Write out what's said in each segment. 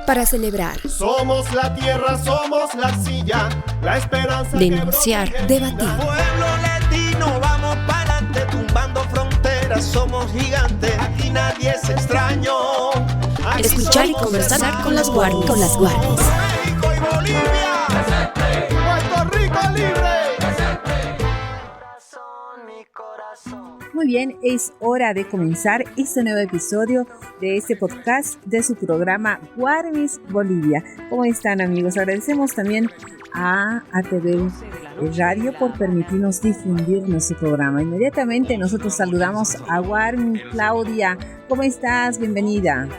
para celebrar. Somos la tierra, somos la arcilla, la esperanza. Denunciar, debatir. Pueblo latino, vamos para adelante, tumbando fronteras, somos gigantes, aquí nadie es extraño. Aquí Escuchar y conversar con las guardias. México y Bolivia. Puerto Rico libre. Muy bien, es hora de comenzar este nuevo episodio de este podcast de su programa Guarmis Bolivia. ¿Cómo están, amigos? Agradecemos también a ATV Radio por permitirnos difundir nuestro programa. Inmediatamente nosotros saludamos a Guarmis. Claudia, ¿cómo estás? Bienvenida.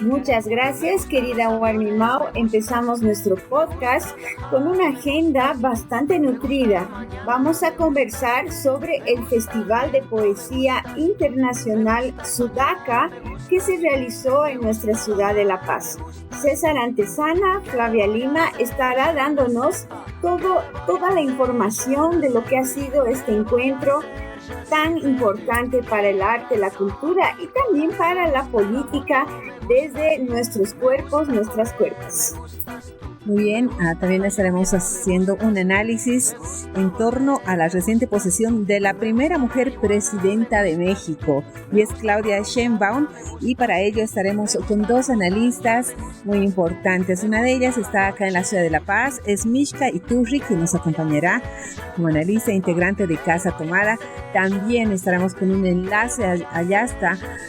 Muchas gracias, querida Guarmi Mau. Empezamos nuestro podcast con una agenda bastante nutrida. Vamos a conversar sobre el Festival de Poesía Internacional Sudaca que se realizó en nuestra ciudad de La Paz. César Antesana, Flavia Lima estará dándonos toda la información de lo que ha sido este encuentro tan importante para el arte, la cultura y también para la política desde nuestros cuerpos, nuestras cuerpos. Muy bien, también estaremos haciendo un análisis en torno a la reciente posesión de la primera mujer presidenta de México, y es Claudia Sheinbaum, y para ello estaremos con dos analistas muy importantes. Una de ellas está acá en la ciudad de La Paz, es Mishka Iturri, quien nos acompañará como analista integrante de Casa Tomada. También estaremos con un enlace allá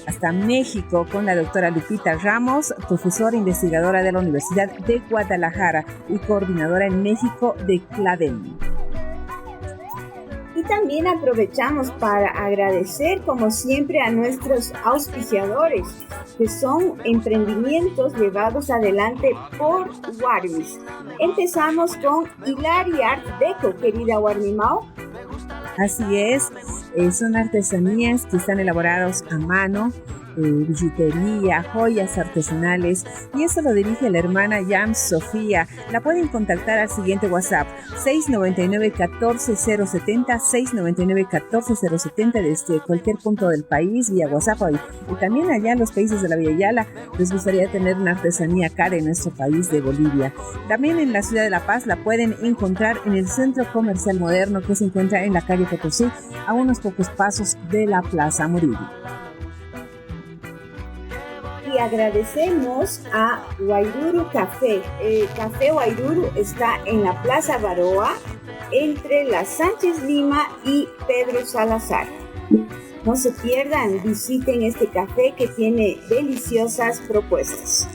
hasta México con la doctora Lupita Ramos, profesora investigadora de la Universidad de Guadalajara y coordinadora en México de CLADEM. Y también aprovechamos para agradecer, como siempre, a nuestros auspiciadores, que son emprendimientos llevados adelante por Guarmis. Empezamos con Hilari Art Deco, querida Guarmi Mau. Así es, son artesanías que están elaboradas a mano, billutería, joyas artesanales, y eso lo dirige la hermana Yam Sofía. La pueden contactar al siguiente WhatsApp 699-14070, 699-14070 desde cualquier punto del país vía WhatsApp, y también allá en los países de la Vía Yala les gustaría tener una artesanía cara en nuestro país de Bolivia. También en la ciudad de La Paz la pueden encontrar en el Centro Comercial Moderno, que se encuentra en la calle Potosí, a unos pocos pasos de la Plaza Murillo. Y agradecemos a Wairuru Café. Café Wairuru está en la Plaza Baroa, entre la Sánchez Lima y Pedro Salazar. No se pierdan, visiten este café que tiene deliciosas propuestas.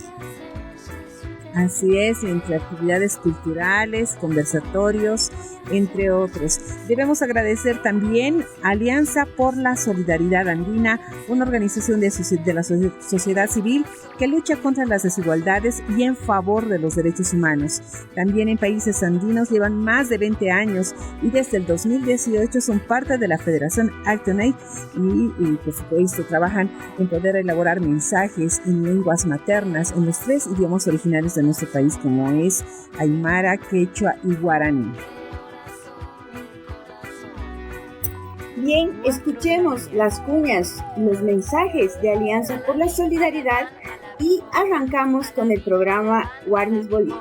Así es, entre actividades culturales, conversatorios, entre otros. Debemos agradecer también a Alianza por la Solidaridad Andina, una organización de la sociedad civil que lucha contra las desigualdades y en favor de los derechos humanos. También en países andinos llevan más de 20 años y desde el 2018 son parte de la Federación ActionAid y por supuesto trabajan en poder elaborar mensajes en lenguas maternas en los 3 idiomas originales de nuestro país, como es Aymara, Quechua y Guaraní. Bien, escuchemos las cuñas, los mensajes de Alianza por la Solidaridad y arrancamos con el programa Guarmis Bolivia.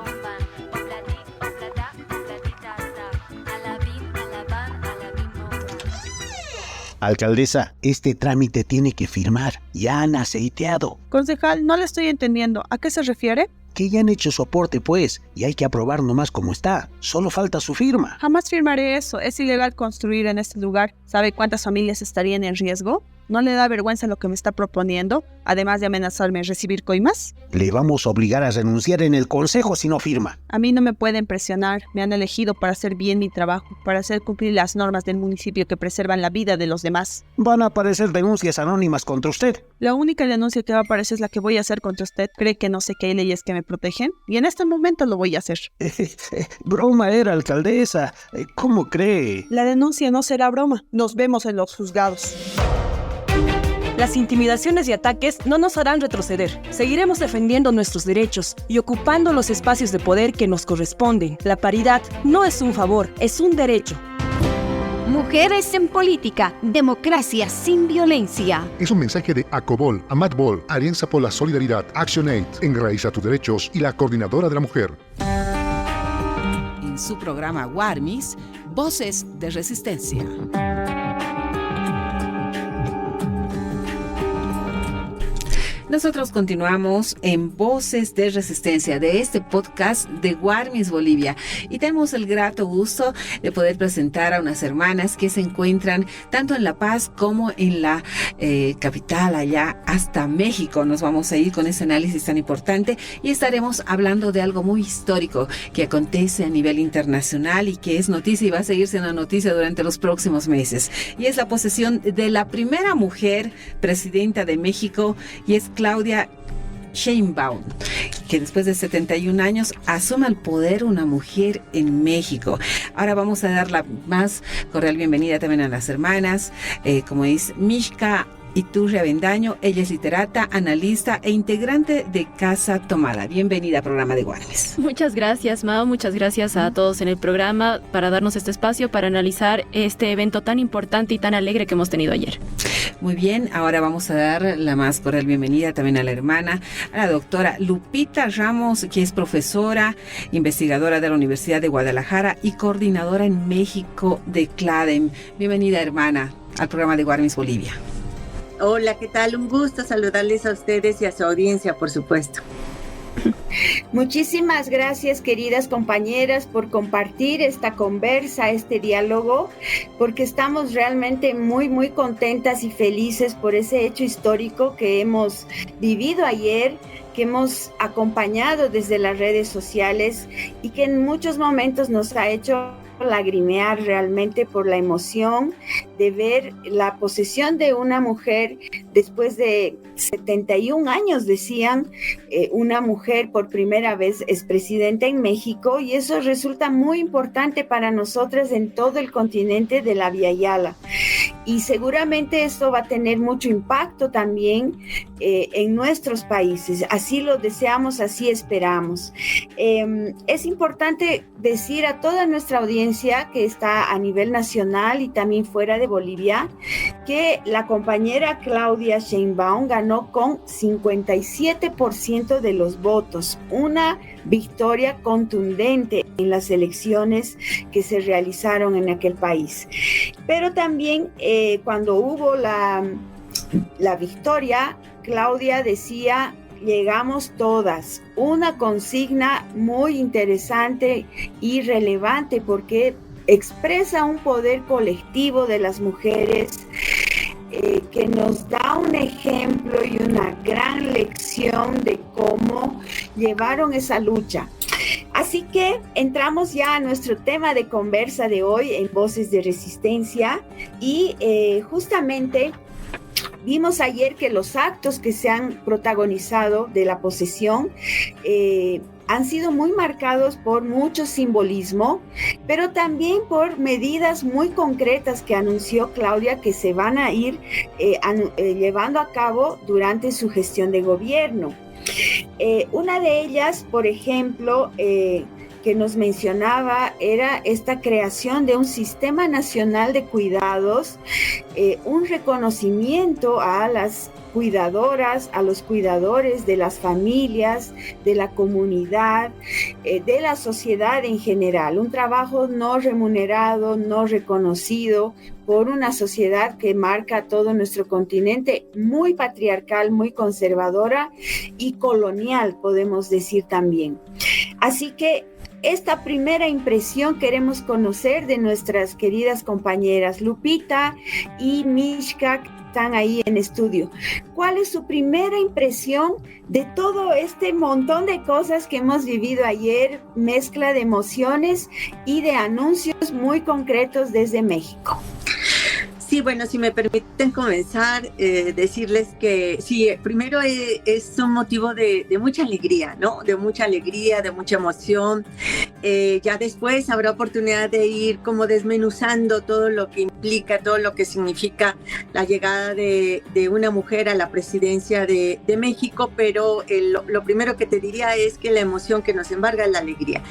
Alcaldesa, este trámite tiene que firmar. Ya han aceiteado. Concejal, no le estoy entendiendo. ¿A qué se refiere? Que ya han hecho su aporte, pues, y hay que aprobar nomás como está. Solo falta su firma. Jamás firmaré eso. Es ilegal construir en este lugar. ¿Sabe cuántas familias estarían en riesgo? ¿No le da vergüenza lo que me está proponiendo, además de amenazarme a recibir coimas? Le vamos a obligar a renunciar en el consejo si no firma. A mí no me pueden presionar. Me han elegido para hacer bien mi trabajo, para hacer cumplir las normas del municipio que preservan la vida de los demás. Van a aparecer denuncias anónimas contra usted. La única denuncia que va a aparecer es la que voy a hacer contra usted. ¿Cree que no sé que hay leyes que me protegen? Y en este momento lo voy a hacer. Broma era, alcaldesa. ¿Cómo cree? La denuncia no será broma. Nos vemos en los juzgados. Las intimidaciones y ataques no nos harán retroceder. Seguiremos defendiendo nuestros derechos y ocupando los espacios de poder que nos corresponden. La paridad no es un favor, es un derecho. Mujeres en política, democracia sin violencia. Es un mensaje de ACOBOL, AMATBOL, Alianza por la Solidaridad, ActionAid, Enraiza tus Derechos y la Coordinadora de la Mujer. En su programa Warmis, Voces de Resistencia. Nosotros continuamos en Voces de Resistencia de este podcast de Warmis Bolivia y tenemos el grato gusto de poder presentar a unas hermanas que se encuentran tanto en La Paz como en la capital, allá hasta México. Nos vamos a ir con ese análisis tan importante y estaremos hablando de algo muy histórico que acontece a nivel internacional y que es noticia y va a seguir siendo noticia durante los próximos meses. Y es la posesión de la primera mujer presidenta de México y es Claudia Sheinbaum, que después de 71 años asume el poder una mujer en México. Ahora vamos a dar la más cordial bienvenida también a las hermanas, como es Mishka Iturria Avendaño. Ella es literata, analista e integrante de Casa Tomada. Bienvenida al programa de Warmis. Muchas gracias, Mao. Muchas gracias a todos en el programa para darnos este espacio para analizar este evento tan importante y tan alegre que hemos tenido ayer. Muy bien, ahora vamos a dar la más cordial bienvenida también a la hermana, a la doctora Lupita Ramos, que es profesora, investigadora de la Universidad de Guadalajara y coordinadora en México de CLADEM. Bienvenida, hermana, al programa de Warmis Bolivia. Hola, ¿qué tal? Un gusto saludarles a ustedes y a su audiencia, por supuesto. Muchísimas gracias, queridas compañeras, por compartir esta conversa, este diálogo, porque estamos realmente muy, muy contentas y felices por ese hecho histórico que hemos vivido ayer, que hemos acompañado desde las redes sociales y que en muchos momentos nos ha hecho lagrimear realmente por la emoción de ver la posesión de una mujer después de 71 años, decían, una mujer por primera vez es presidenta en México, y eso resulta muy importante para nosotras en todo el continente de la Via Yala. Y seguramente esto va a tener mucho impacto también en nuestros países. Así lo deseamos, así esperamos. Es importante decir a toda nuestra audiencia que está a nivel nacional y también fuera de Bolivia que la compañera Claudia Sheinbaum ganó con 57% de los votos. Una victoria contundente en las elecciones que se realizaron en aquel país. Pero también cuando hubo la victoria, Claudia decía: llegamos todas. Una consigna muy interesante y relevante porque expresa un poder colectivo de las mujeres que nos da un ejemplo y una gran lección de cómo llevaron esa lucha. Así que entramos ya a nuestro tema de conversa de hoy en Voces de Resistencia y justamente vimos ayer que los actos que se han protagonizado de la posesión han sido muy marcados por mucho simbolismo, pero también por medidas muy concretas que anunció Claudia que se van a ir llevando a cabo durante su gestión de gobierno. Una de ellas, por ejemplo, que nos mencionaba era esta creación de un sistema nacional de cuidados, un reconocimiento a las cuidadoras, a los cuidadores de las familias, de la comunidad, de la sociedad en general. Un trabajo no remunerado, no reconocido por una sociedad que marca todo nuestro continente, muy patriarcal, muy conservadora y colonial, podemos decir también. Así que esta primera impresión queremos conocer de nuestras queridas compañeras Lupita y Mishka, que están ahí en estudio. ¿Cuál es su primera impresión de todo este montón de cosas que hemos vivido ayer, mezcla de emociones y de anuncios muy concretos desde México? Sí, bueno, si me permiten comenzar, decirles que sí, primero es un motivo de mucha alegría, ¿no? De mucha alegría, de mucha emoción. Ya después habrá oportunidad de ir como desmenuzando todo lo que implica, todo lo que significa la llegada de una mujer a la presidencia de México, pero lo primero que te diría es que la emoción que nos embarga es la alegría.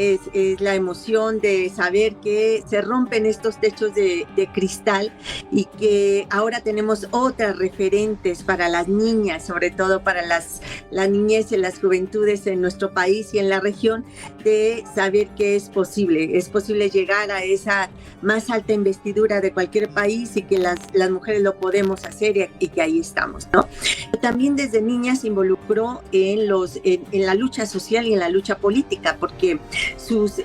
es la emoción de saber que se rompen estos techos de cristal y que ahora tenemos otras referentes para las niñas, sobre todo para las niñez y las juventudes en nuestro país y en la región, de saber que es posible llegar a esa más alta investidura de cualquier país y que las mujeres lo podemos hacer y que ahí estamos, ¿no? También desde niña se involucró en la lucha social y en la lucha política, porque sus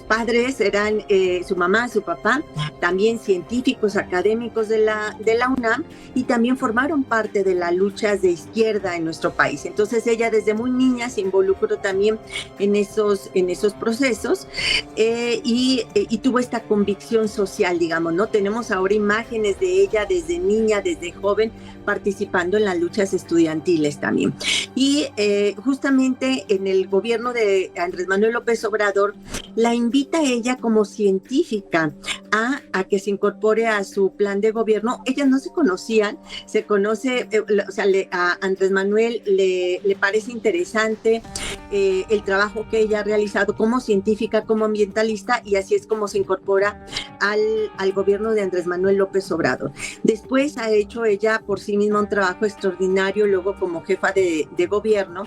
padres eran su mamá, su papá, también científicos académicos de la UNAM, y también formaron parte de las luchas de izquierda en nuestro país. Entonces ella desde muy niña se involucró también en esos procesos y tuvo esta convicción social, digamos, ¿no? Tenemos ahora imágenes de ella desde niña, desde joven, participando en las luchas estudiantiles también. Y justamente en el gobierno de Andrés Manuel López Obrador la invita a ella como científica a que se incorpore a su plan de gobierno. Ellas no se conocían, se conoce, a Andrés Manuel le parece interesante el trabajo que ella ha realizado como científica, como ambientalista, y así es como se incorpora al gobierno de Andrés Manuel López Obrador. Después ha hecho ella por sí misma un trabajo extraordinario, luego como jefa de gobierno,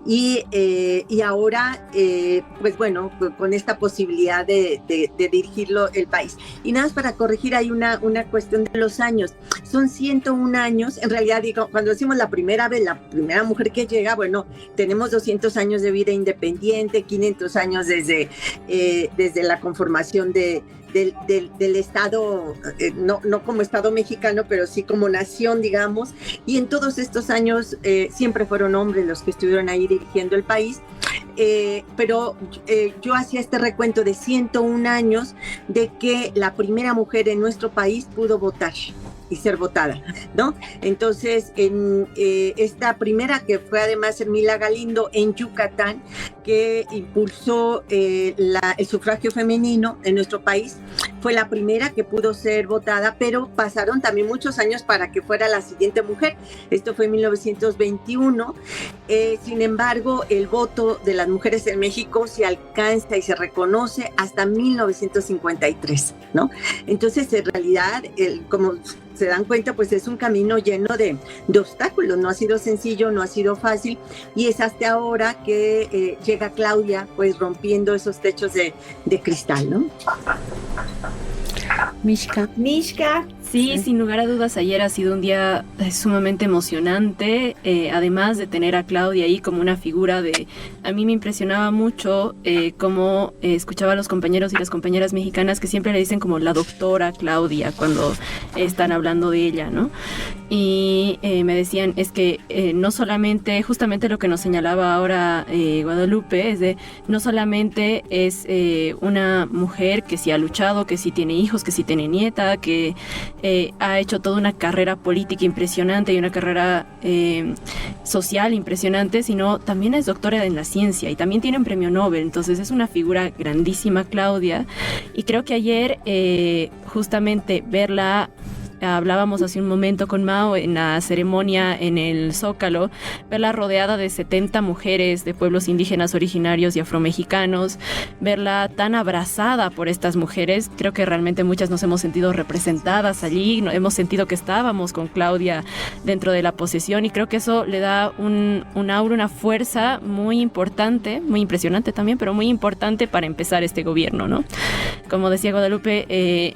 y ahora, pues bueno, con esta posibilidad de dirigirlo el país. Y nada más para corregir, hay una cuestión de los años. Son 101 años, en realidad digo, cuando decimos la primera vez, la primera mujer que llega, bueno, tenemos 200 años de vida independiente, 500 años desde la conformación del Estado, no como Estado mexicano, pero sí como nación, digamos, y en todos estos años siempre fueron hombres los que estuvieron ahí dirigiendo el país, pero yo hacía este recuento de 101 años de que la primera mujer en nuestro país pudo votar y ser votada, ¿no? Entonces, en esta primera, que fue además Hermila Galindo en Yucatán, que impulsó el sufragio femenino en nuestro país, fue la primera que pudo ser votada, pero pasaron también muchos años para que fuera la siguiente mujer. Esto fue en 1921. Sin embargo, el voto de las mujeres en México se alcanza y se reconoce hasta 1953, ¿no? Entonces, en realidad, como se dan cuenta, pues es un camino lleno de obstáculos. No ha sido sencillo, no ha sido fácil, y es hasta ahora que llega Claudia, pues rompiendo esos techos de cristal, ¿no? Mishka. Sí, sin lugar a dudas, ayer ha sido un día sumamente emocionante, además de tener a Claudia ahí como una figura a mí me impresionaba mucho cómo escuchaba a los compañeros y las compañeras mexicanas que siempre le dicen como la doctora Claudia cuando están hablando de ella, ¿no? Y me decían, es que no solamente, justamente lo que nos señalaba ahora Guadalupe, es de no solamente es una mujer que sí ha luchado, que sí tiene hijos, que sí tiene nieta, que ha hecho toda una carrera política impresionante y una carrera social impresionante, sino también es doctora en la ciencia y también tiene un premio Nobel. Entonces es una figura grandísima, Claudia, y creo que ayer justamente verla, hablábamos hace un momento con Mao en la ceremonia en el Zócalo, verla rodeada de 70 mujeres de pueblos indígenas originarios y afromexicanos, verla tan abrazada por estas mujeres, creo que realmente muchas nos hemos sentido representadas allí, hemos sentido que estábamos con Claudia dentro de la posesión, y creo que eso le da un aura, una fuerza muy importante, muy impresionante también, pero muy importante para empezar este gobierno, ¿no? Como decía Guadalupe,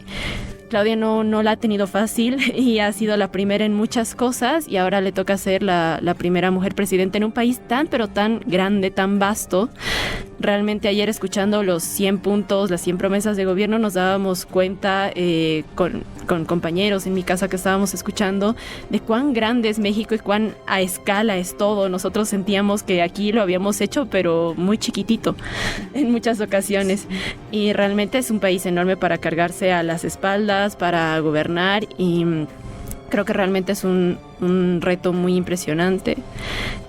Claudia no la ha tenido fácil y ha sido la primera en muchas cosas, y ahora le toca ser la primera mujer presidenta en un país pero tan grande, tan vasto. Realmente ayer, escuchando los 100 puntos, las 100 promesas de gobierno, nos dábamos cuenta con compañeros en mi casa que estábamos escuchando de cuán grande es México y cuán a escala es todo. Nosotros sentíamos que aquí lo habíamos hecho, pero muy chiquitito en muchas ocasiones, y realmente es un país enorme para cargarse a las espaldas, para gobernar, y creo que realmente es un un reto muy impresionante.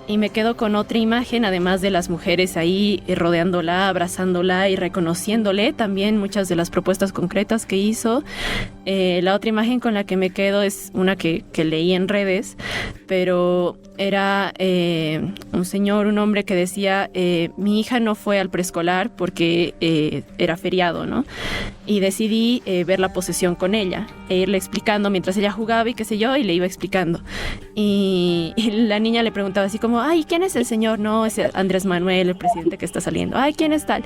Y me quedo con otra imagen, además de las mujeres ahí rodeándola, abrazándola y reconociéndole también muchas de las propuestas concretas que hizo. La otra imagen con la que me quedo es una que leí en redes, pero era un señor, un hombre que decía, mi hija no fue al preescolar porque era feriado, ¿no? Y decidí ver la posesión con ella e irle explicando mientras ella jugaba y qué sé yo, y le iba explicando. Y la niña le preguntaba así como, ay, ¿quién es el señor? No, es Andrés Manuel, el presidente que está saliendo. Ay, ¿quién es tal?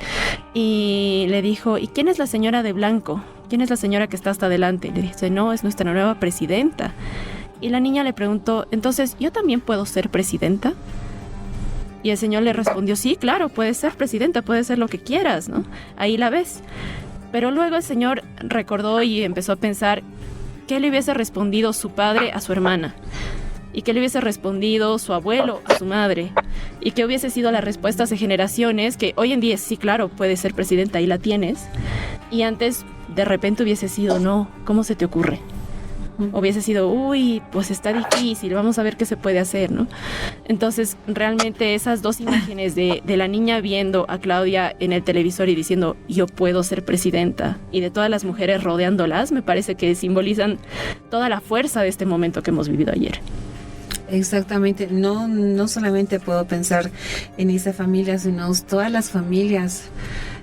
Y le dijo, ¿y quién es la señora de blanco? ¿Quién es la señora que está hasta adelante? Y le dice, no, es nuestra nueva presidenta. Y la niña le preguntó, entonces, ¿yo también puedo ser presidenta? Y el señor le respondió, sí, claro, puedes ser presidenta, puedes ser lo que quieras, ¿no? Ahí la ves. Pero luego el señor recordó y empezó a pensar qué le hubiese respondido su padre a su hermana, y qué le hubiese respondido su abuelo a su madre, y qué hubiese sido las respuestas de generaciones que hoy en día sí, claro, puedes ser presidenta, ahí la tienes, y antes de repente hubiese sido, no, ¿cómo se te ocurre? Hubiese sido, uy, pues está difícil, vamos a ver qué se puede hacer, ¿no? Entonces, realmente esas dos imágenes de la niña viendo a Claudia en el televisor y diciendo, yo puedo ser presidenta, y de todas las mujeres rodeándolas, me parece que simbolizan toda la fuerza de este momento que hemos vivido ayer. Exactamente, no solamente puedo pensar en esa familia, sino todas las familias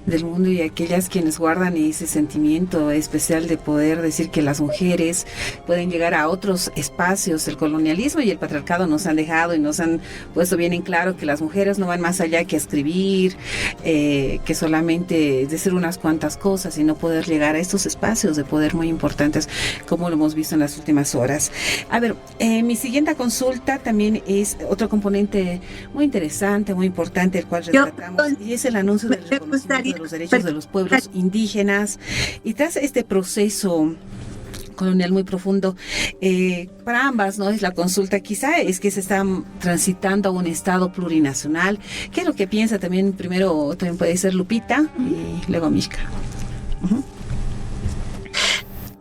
del mundo y aquellas quienes guardan ese sentimiento especial de poder decir que las mujeres pueden llegar a otros espacios. El colonialismo y el patriarcado nos han dejado y nos han puesto bien en claro que las mujeres no van más allá que escribir, que solamente decir unas cuantas cosas, sino poder llegar a estos espacios de poder muy importantes, como lo hemos visto en las últimas horas. A ver, mi siguiente consulta también es otro componente muy interesante, muy importante, el cual retratamos, y es el anuncio del reconocimiento de los derechos de los pueblos indígenas. Y tras este proceso colonial muy profundo, para ambas, ¿no? Es la consulta, quizá es que se está transitando a un estado plurinacional. ¿Qué es lo que piensa también? Primero también puede ser Lupita y luego Mishka.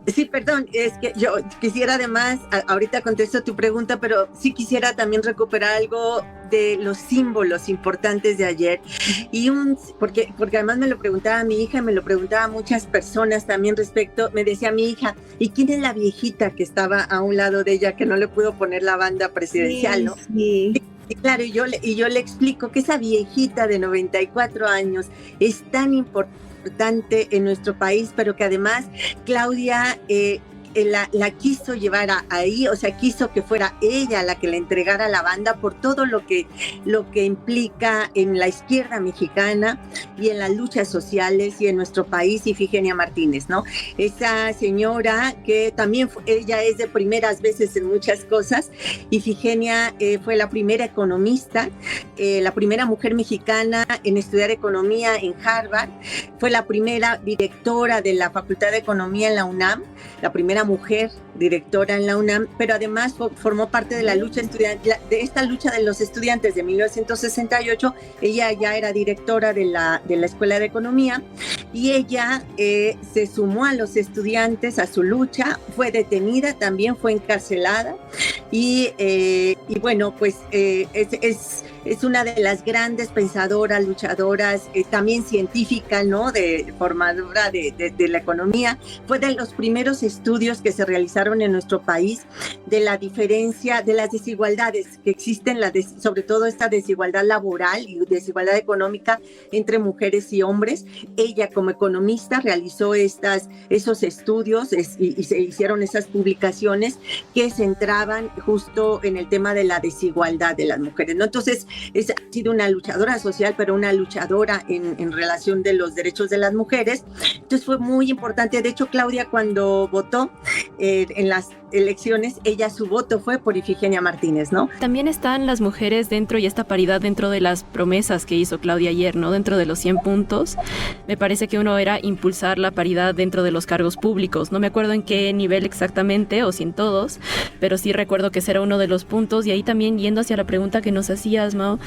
Sí, perdón, es que yo quisiera además, ahorita contesto tu pregunta, pero sí quisiera también recuperar algo de los símbolos importantes de ayer. Y porque además me lo preguntaba mi hija, me lo preguntaba muchas personas también respecto, me decía mi hija, ¿y quién es la viejita que estaba a un lado de ella que no le pudo poner la banda presidencial, sí, ¿no? Sí. Y claro, y yo le explico que esa viejita de 94 años es tan importante en nuestro país, pero que además Claudia la quiso llevar ahí, o sea, quiso que fuera ella la que le entregara la banda por todo lo que implica en la izquierda mexicana y en las luchas sociales y en nuestro país. Ifigenia Martínez, ¿no? Esa señora que también ella es de primeras veces en muchas cosas. Ifigenia fue la primera economista, la primera mujer mexicana en estudiar economía en Harvard, fue la primera directora de la Facultad de Economía en la UNAM, la primera mujer directora en la UNAM, pero además formó parte de la lucha estudiantil, de esta lucha de los estudiantes de 1968. Ella ya era directora de la Escuela de Economía y ella se sumó a los estudiantes a su lucha, fue detenida, también fue encarcelada y bueno, pues es una de las grandes pensadoras, luchadoras, también científica, ¿no? Formadora de la economía. Fue de los primeros estudios que se realizaron en nuestro país de la diferencia, de las desigualdades que existen, sobre todo esta desigualdad laboral y desigualdad económica entre mujeres y hombres. Ella como economista realizó esos estudios y se hicieron esas publicaciones que centraban justo en el tema de la desigualdad de las mujeres, ¿no? Entonces, ha sido una luchadora social, pero una luchadora en relación de los derechos de las mujeres. Entonces fue muy importante. De hecho, Claudia, cuando votó en las elecciones, su voto fue por Ifigenia Martínez, ¿no? También están las mujeres dentro y esta paridad dentro de las promesas que hizo Claudia ayer, ¿no? Dentro de los 100 puntos, me parece que uno era impulsar la paridad dentro de los cargos públicos. No me acuerdo en qué nivel exactamente o si en todos, pero sí recuerdo que ese era uno de los puntos. Y ahí también yendo hacia la pregunta que nos hacías, Mao,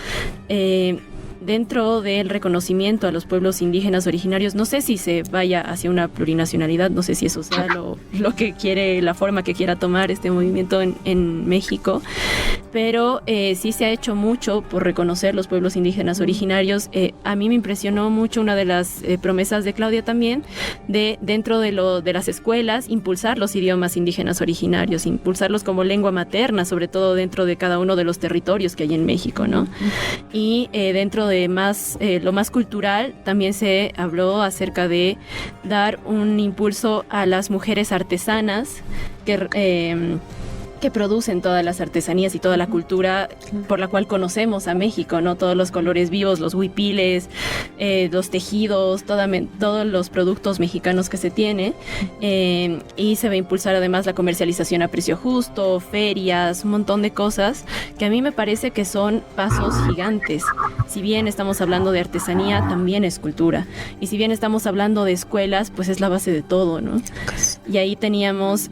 dentro del reconocimiento a los pueblos indígenas originarios, no sé si se vaya hacia una plurinacionalidad, no sé si eso sea lo que quiere, la forma que quiera tomar este movimiento en México, pero sí se ha hecho mucho por reconocer los pueblos indígenas originarios. A mí me impresionó mucho una de las promesas de Claudia también, de dentro de las escuelas, impulsar los idiomas indígenas originarios, impulsarlos como lengua materna, sobre todo dentro de cada uno de los territorios que hay en México, ¿no? Y dentro de lo más cultural, también se habló acerca de dar un impulso a las mujeres artesanas que producen todas las artesanías y toda la cultura por la cual conocemos a México, ¿no? Todos los colores vivos, los huipiles, los tejidos, todos los productos mexicanos que se tiene, y se va a impulsar además la comercialización a precio justo, ferias, un montón de cosas que a mí me parece que son pasos gigantes. Si bien estamos hablando de artesanía, también es cultura, y si bien estamos hablando de escuelas, pues es la base de todo, ¿no? Y ahí teníamos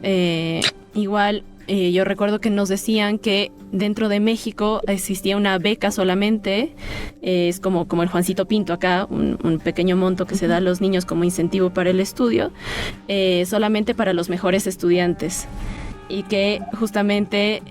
igual. Yo recuerdo que nos decían que dentro de México existía una beca solamente, es como el Juancito Pinto acá, un pequeño monto que se da a los niños como incentivo para el estudio, solamente para los mejores estudiantes. Y que justamente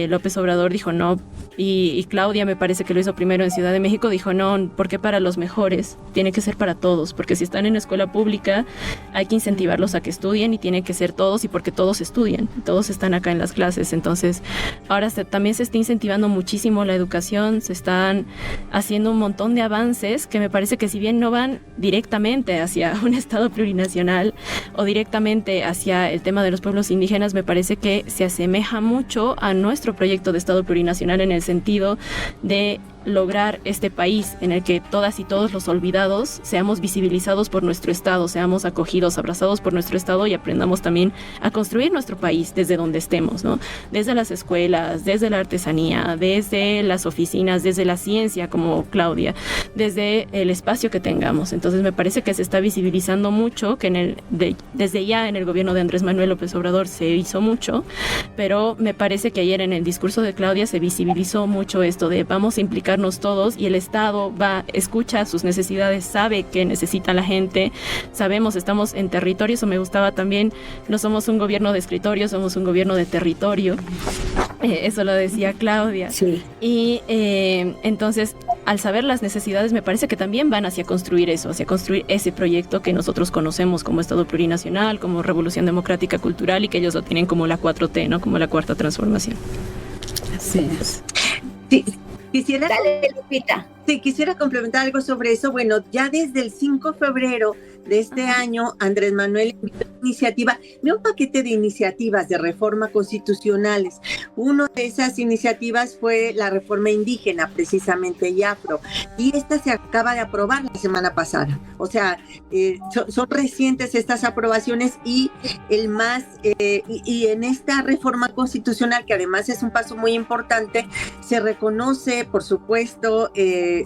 López Obrador dijo no, y Claudia me parece que lo hizo primero en Ciudad de México, dijo no, ¿por qué para los mejores? Tiene que ser para todos, porque si están en escuela pública hay que incentivarlos a que estudien y tiene que ser todos, y porque todos estudian, todos están acá en las clases. Entonces ahora también se está incentivando muchísimo la educación, se están haciendo un montón de avances que me parece que si bien no van directamente hacia un estado plurinacional o directamente hacia el tema de los pueblos indígenas, me parece que se asemeja mucho a nuestro proyecto de estado plurinacional en el sentido de lograr este país en el que todas y todos los olvidados seamos visibilizados por nuestro estado, seamos acogidos, abrazados por nuestro estado y aprendamos también a construir nuestro país desde donde estemos, ¿no? Desde las escuelas, desde la artesanía, desde las oficinas, desde la ciencia como Claudia, desde el espacio que tengamos. Entonces me parece que se está visibilizando mucho, que desde ya en el gobierno de Andrés Manuel López Obrador se hizo mucho, pero me parece que ayer en el discurso de Claudia se visibilizó mucho esto de vamos a implicar todos, y el Estado escucha sus necesidades, sabe que necesita la gente, sabemos, estamos en territorio. Eso me gustaba también, no somos un gobierno de escritorio, somos un gobierno de territorio, eso lo decía Claudia. Sí. Y entonces al saber las necesidades me parece que también van hacia construir eso, hacia construir ese proyecto que nosotros conocemos como Estado plurinacional, como Revolución Democrática Cultural, y que ellos lo tienen como la 4T, ¿no? Como la Cuarta Transformación. Así es. Sí. Quisiera complementar algo sobre eso. Bueno, ya desde el 5 de febrero de este año, Andrés Manuel invitó un paquete de iniciativas de reforma constitucionales. Una de esas iniciativas fue la reforma indígena, precisamente, y afro. Y esta se acaba de aprobar la semana pasada. O sea, son recientes estas aprobaciones, y y en esta reforma constitucional, que además es un paso muy importante, se reconoce, por supuesto,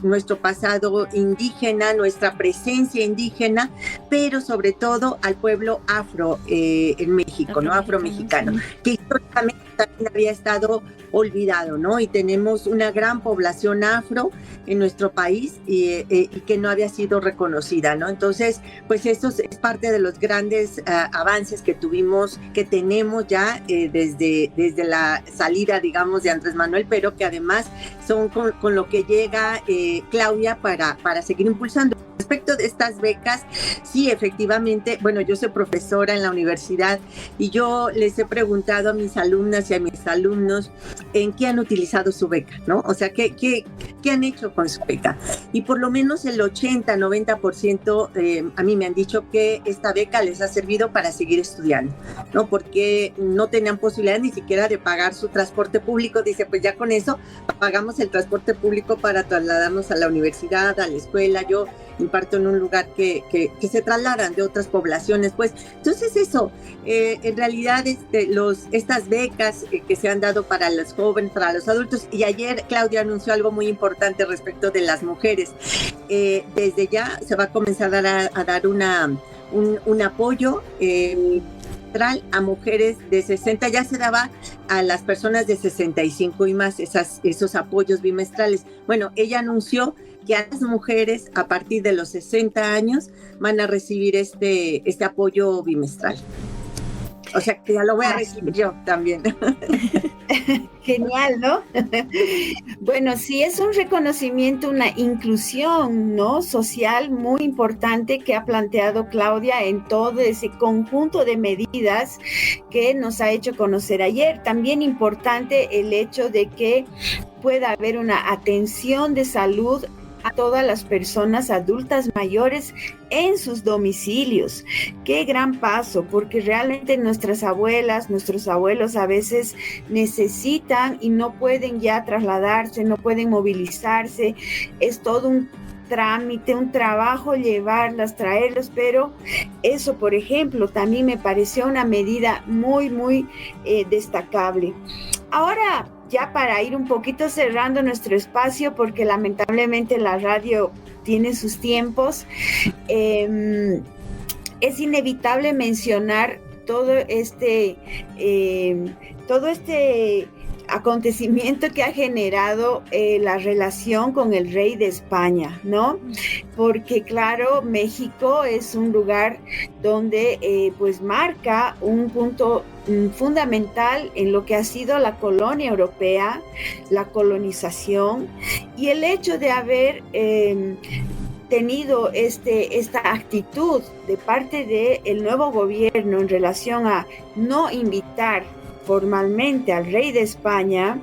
nuestro pasado indígena, nuestra presencia indígena, pero sobre todo al pueblo afro en México, ¿no? Afro-mexicano, que históricamente también había estado olvidado, ¿no? Y tenemos una gran población afro en nuestro país y que no había sido reconocida, ¿no? Entonces, pues esto es parte de los grandes avances que tenemos ya desde la salida, digamos, de Andrés Manuel, pero que además son con lo que llega Claudia para seguir impulsando. Respecto de estas becas, sí, efectivamente, bueno, yo soy profesora en la universidad y yo les he preguntado a mis alumnas y a mis alumnos en qué han utilizado su beca, ¿no? O sea, ¿qué han hecho con su beca? Y por lo menos el 80-90% a mí me han dicho que esta beca les ha servido para seguir estudiando, ¿no? Porque no tenían posibilidad ni siquiera de pagar su transporte público. Dice, pues ya con eso pagamos el transporte público para trasladarnos a la universidad, a la escuela. Yo imparto en un lugar que se trasladan de otras poblaciones, pues. Entonces eso, en realidad estas becas que se han dado para los jóvenes, para los adultos, y ayer Claudia anunció algo muy importante respecto de las mujeres. Desde ya se va a comenzar a dar un apoyo a mujeres de 60, ya se daba a las personas de 65 y más esos apoyos bimestrales. Bueno, ella anunció que a las mujeres a partir de los 60 años van a recibir este apoyo bimestral. O sea, que ya lo voy a recibir yo también. Genial, ¿no? Bueno, sí, es un reconocimiento, una inclusión, ¿no?, social muy importante que ha planteado Claudia en todo ese conjunto de medidas que nos ha hecho conocer ayer. También importante el hecho de que pueda haber una atención de salud a todas las personas adultas mayores en sus domicilios. Qué gran paso, porque realmente nuestras abuelas, nuestros abuelos a veces necesitan y no pueden ya trasladarse, no pueden movilizarse. Es todo un trámite, un trabajo llevarlas, traerlos, pero eso, por ejemplo, también me pareció una medida muy destacable. Ahora, ya para ir un poquito cerrando nuestro espacio, porque lamentablemente la radio tiene sus tiempos, es inevitable mencionar todo este acontecimiento que ha generado la relación con el rey de España, ¿no? Porque claro, México es un lugar donde pues marca un punto fundamental en lo que ha sido la colonia europea, la colonización, y el hecho de haber tenido esta actitud de parte del nuevo gobierno en relación a no invitar formalmente al rey de España,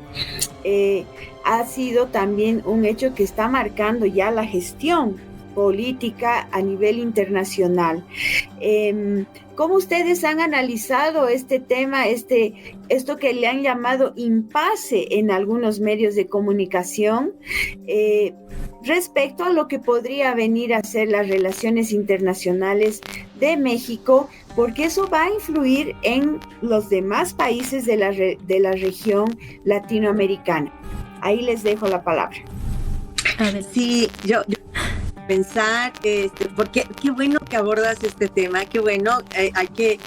ha sido también un hecho que está marcando ya la gestión política a nivel internacional. ¿Cómo ustedes han analizado este tema, esto que le han llamado impasse en algunos medios de comunicación, respecto a lo que podría venir a ser las relaciones internacionales de México, porque eso va a influir en los demás países de la región latinoamericana? Ahí les dejo la palabra. A ver, sí, yo pensar, porque qué bueno que abordas este tema, qué bueno, hay que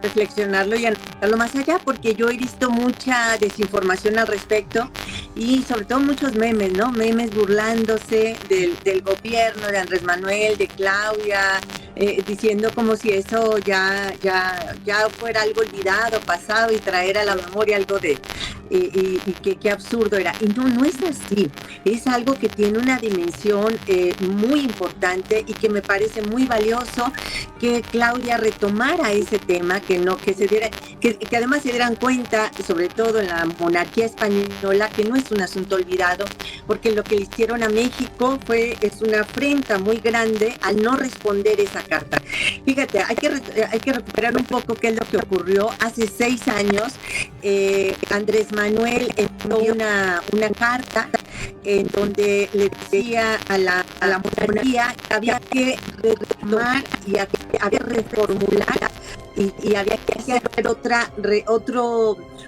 reflexionarlo y analizarlo más allá, porque yo he visto mucha desinformación al respecto y sobre todo muchos memes, ¿no? Memes burlándose del gobierno de Andrés Manuel, de Claudia, diciendo como si eso ya fuera algo olvidado, pasado, y traer a la memoria algo de y qué absurdo era. Y no es así. Es algo que tiene una dimensión muy importante y que me parece muy valioso que Claudia retomara ese tema, que además se dieran cuenta, sobre todo en la monarquía española, que no es un asunto olvidado, porque lo que le hicieron a México es una afrenta muy grande al no responder esa carta. Fíjate, hay que recuperar un poco qué es lo que ocurrió hace 6 años. Andrés Manuel envió una carta en donde le decía a la monarquía que había que retomar y había que reformular y había que hacer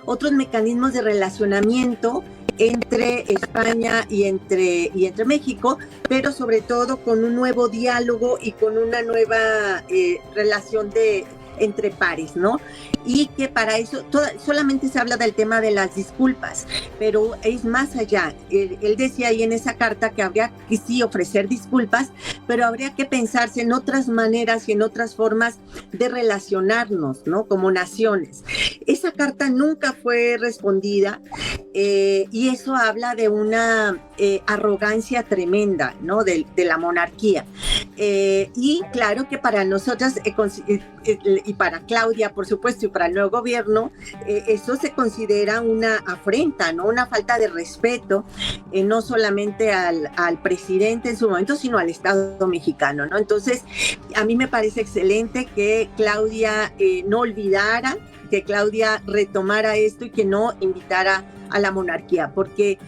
otros mecanismos de relacionamiento entre España y entre México, pero sobre todo con un nuevo diálogo y con una nueva relación entre pares, ¿no? Y que para eso solamente se habla del tema de las disculpas, pero es más allá. Él decía ahí en esa carta que habría que sí ofrecer disculpas, pero habría que pensarse en otras maneras y en otras formas de relacionarnos, ¿no? Como naciones. Esa carta nunca fue respondida y eso habla de una arrogancia tremenda, ¿no? De la monarquía. Y claro que para nosotras y para Claudia, por supuesto, y para el nuevo gobierno, eso se considera una afrenta, ¿no? Una falta de respeto, no solamente al presidente en su momento, sino al Estado mexicano, ¿no? Entonces, a mí me parece excelente que Claudia no olvidara, que Claudia retomara esto y que no invitara a la monarquía, porque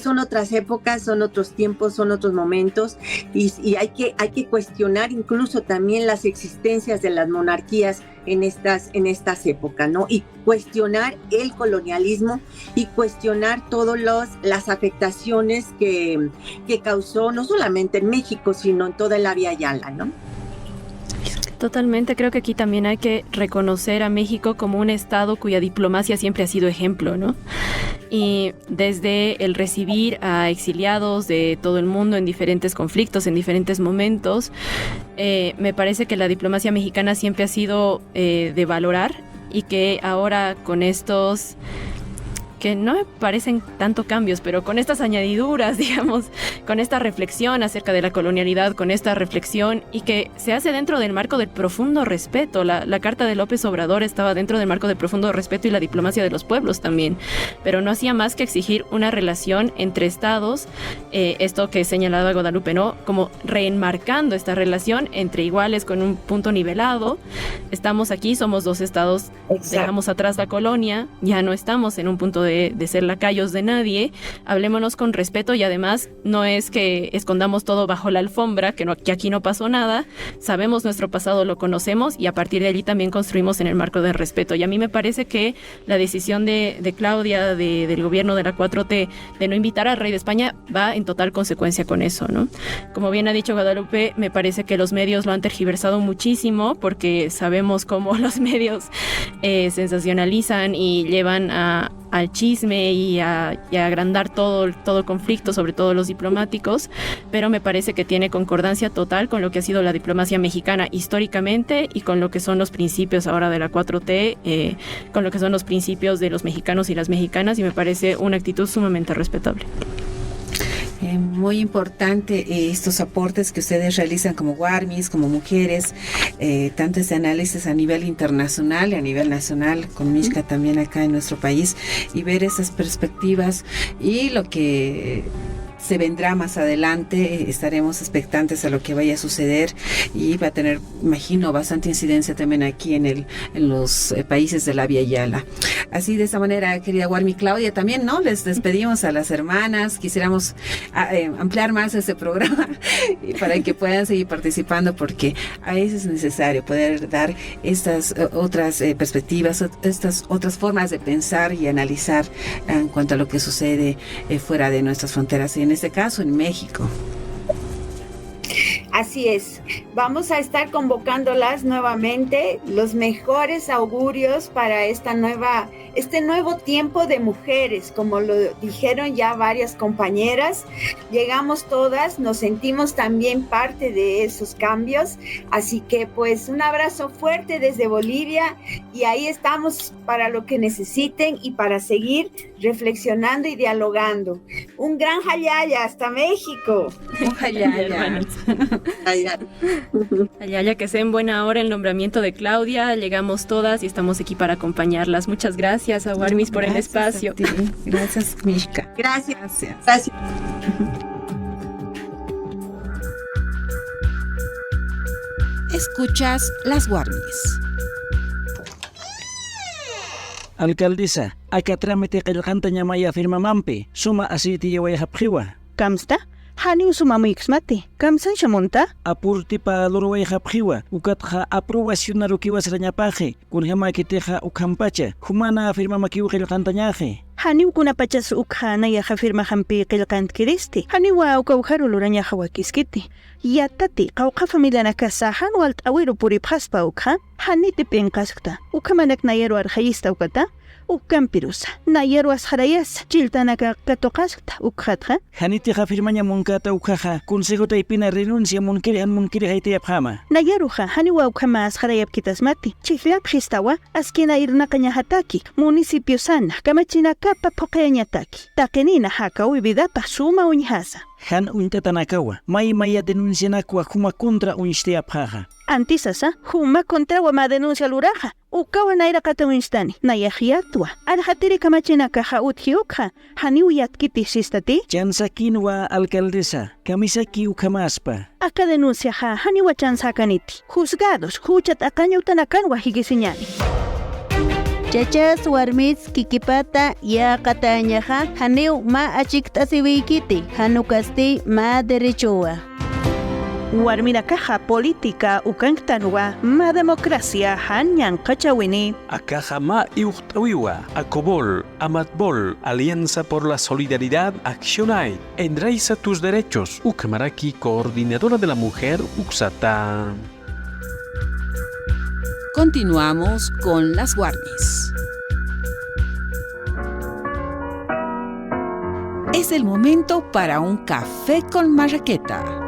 son otras épocas, son otros tiempos, son otros momentos y hay que cuestionar incluso también las existencias de las monarquías en estas épocas, ¿no? Y cuestionar el colonialismo y cuestionar todas las afectaciones que causó no solamente en México, sino en toda la Vía Yala, ¿no? Totalmente, creo que aquí también hay que reconocer a México como un estado cuya diplomacia siempre ha sido ejemplo, ¿no? Y desde el recibir a exiliados de todo el mundo en diferentes conflictos, en diferentes momentos, me parece que la diplomacia mexicana siempre ha sido de valorar, y que ahora con estos, que no me parecen tanto cambios, pero con estas añadiduras, digamos, con esta reflexión acerca de la colonialidad, con esta reflexión, y que se hace dentro del marco del profundo respeto. La carta de López Obrador estaba dentro del marco del profundo respeto y la diplomacia de los pueblos también, pero no hacía más que exigir una relación entre estados, esto que señalaba Guadalupe, ¿no? Como reenmarcando esta relación entre iguales con un punto nivelado. Estamos aquí, somos dos estados, dejamos atrás la colonia, ya no estamos en un punto de ser lacayos de nadie, hablémonos con respeto, y además no es que escondamos todo bajo la alfombra, que aquí no pasó nada, sabemos nuestro pasado, lo conocemos, y a partir de allí también construimos en el marco del respeto. Y a mí me parece que la decisión de Claudia, del gobierno de la 4T, de no invitar al rey de España, va en total consecuencia con eso, ¿no? Como bien ha dicho Guadalupe, me parece que los medios lo han tergiversado muchísimo, porque sabemos cómo los medios sensacionalizan y llevan al chisme y a agrandar todo conflicto, sobre todo los diplomáticos, pero me parece que tiene concordancia total con lo que ha sido la diplomacia mexicana históricamente y con lo que son los principios ahora de la 4T, con lo que son los principios de los mexicanos y las mexicanas, y me parece una actitud sumamente respetable. Muy importante estos aportes que ustedes realizan como Warmis, como mujeres, tanto este análisis a nivel internacional y a nivel nacional, con Mishka también acá en nuestro país, y ver esas perspectivas y lo que se vendrá más adelante. Estaremos expectantes a lo que vaya a suceder, y va a tener, imagino, bastante incidencia también aquí en los países de la Vía Yala. Así, de esa manera, querida Warmi, Claudia, también, ¿no? Les despedimos a las hermanas. Quisiéramos ampliar más este programa y para que puedan seguir participando, porque a veces es necesario poder dar estas otras perspectivas, estas otras formas de pensar y analizar en cuanto a lo que sucede fuera de nuestras fronteras, y en este caso en México. Así es, vamos a estar convocándolas nuevamente, los mejores augurios para este nuevo tiempo de mujeres, como lo dijeron ya varias compañeras. Llegamos todas, nos sentimos también parte de esos cambios, así que pues un abrazo fuerte desde Bolivia, y ahí estamos para lo que necesiten y para seguir reflexionando y dialogando. Un gran hayaya hasta México. Un hayaya, hermanos. Hayaya, que sea en buena hora el nombramiento de Claudia. Llegamos todas y estamos aquí para acompañarlas. Muchas gracias a Warmis por el espacio. Gracias, Mishka. Gracias. Escuchas las Warmis. Alcaldesa, acá trámite qillqanta ñamaya firmamampi, suma asiti yawaya hapqiwa. Kamsta? Hani sumama iksmati. Kamsan shamunta? Apurti pa lurway hapqiwa, ukatja aprobación narukiwa sarañapaje, kunjama kiteja ukhampacha, humana firmamakiwa qillqanta ñaje. Hani ukuna pachas ukhana yaja firma hampi qillqant kiristi. Hani wa ukawharu luraña hawakiskiti. Yatati qawqa familiana kasahan walt awiru puri phaspa ukha. Hani tipinqaskta. Ukamanak nayeru arjayista ukata. Ukampirusa. Nayeru asharayas. Chiltanaka katoqaskta ukhatja. Haniti firmaña munkata ukhaja. Consejo taipina renuncia munkiri haytayapjama. Nayeruja. Hani wa ukama asharayap kitasmati. Chiflak histawa. Askina irnaqaña hataki. Municipio sana. Kamachinakapa poqeñataki. Takenina haka uibidapa suma uñhasa. Han untatanakawa. Maya denuncianakwa huma contra unchteyapjaja. Antisasa, huma contra ma denuncia luraja. Ukawa naira kata winstani. Nayahiatwa. Alhatiri kamachinaka ha uthiukha. Hani uyatkiti sistati. Chansakinwa alcaldesa. Kamisaki ukamaspa. Aka denuncia ha. Hani wa chansakaniti. Juzgados. Huchat akaña utanakanwa higisiñani. Chachas warmis kikipata ya katañaja haneu ma achiktasiwikiti hanukasti ma derechoa. Warmina caja política ukanktanwa ma democracia hanyan kachawini. Akaja ma iuhtawiwa, Acobol, Amatbol, Alianza por la Solidaridad, Accionai, Enraiza tus derechos, Ukamaraki, coordinadora de la mujer, Uxata. Continuamos con las Warmis. Es el momento para un café con marraqueta.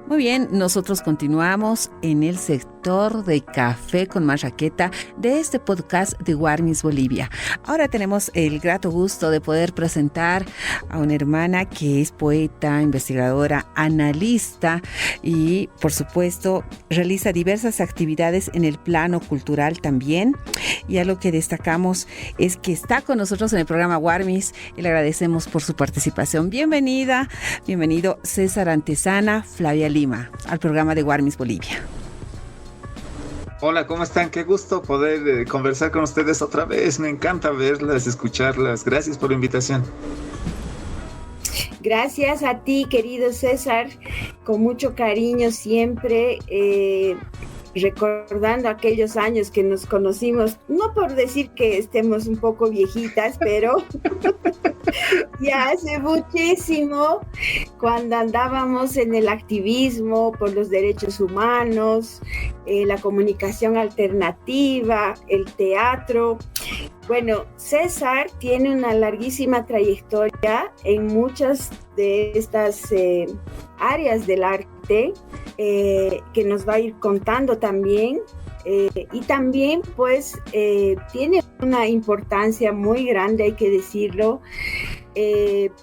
Muy bien, nosotros continuamos en el sector de Café con Marraqueta de este podcast de Warmis Bolivia. Ahora tenemos el grato gusto de poder presentar a una hermana que es poeta, investigadora, analista y, por supuesto, realiza diversas actividades en el plano cultural también. Y algo que destacamos es que está con nosotros en el programa Warmis y le agradecemos por su participación. Bienvenida, bienvenido César Antezana, Flavia Lima, al programa de Warmis Bolivia. Hola, ¿cómo están? Qué gusto poder conversar con ustedes otra vez. Me encanta verlas, escucharlas. Gracias por la invitación. Gracias a ti, querido César, con mucho cariño siempre, recordando aquellos años que nos conocimos, no por decir que estemos un poco viejitas, pero ya hace muchísimo, cuando andábamos en el activismo por los derechos humanos, la comunicación alternativa, el teatro. Bueno, César tiene una larguísima trayectoria en muchas de estas áreas del arte que nos va a ir contando también. Y también pues tiene una importancia muy grande, hay que decirlo,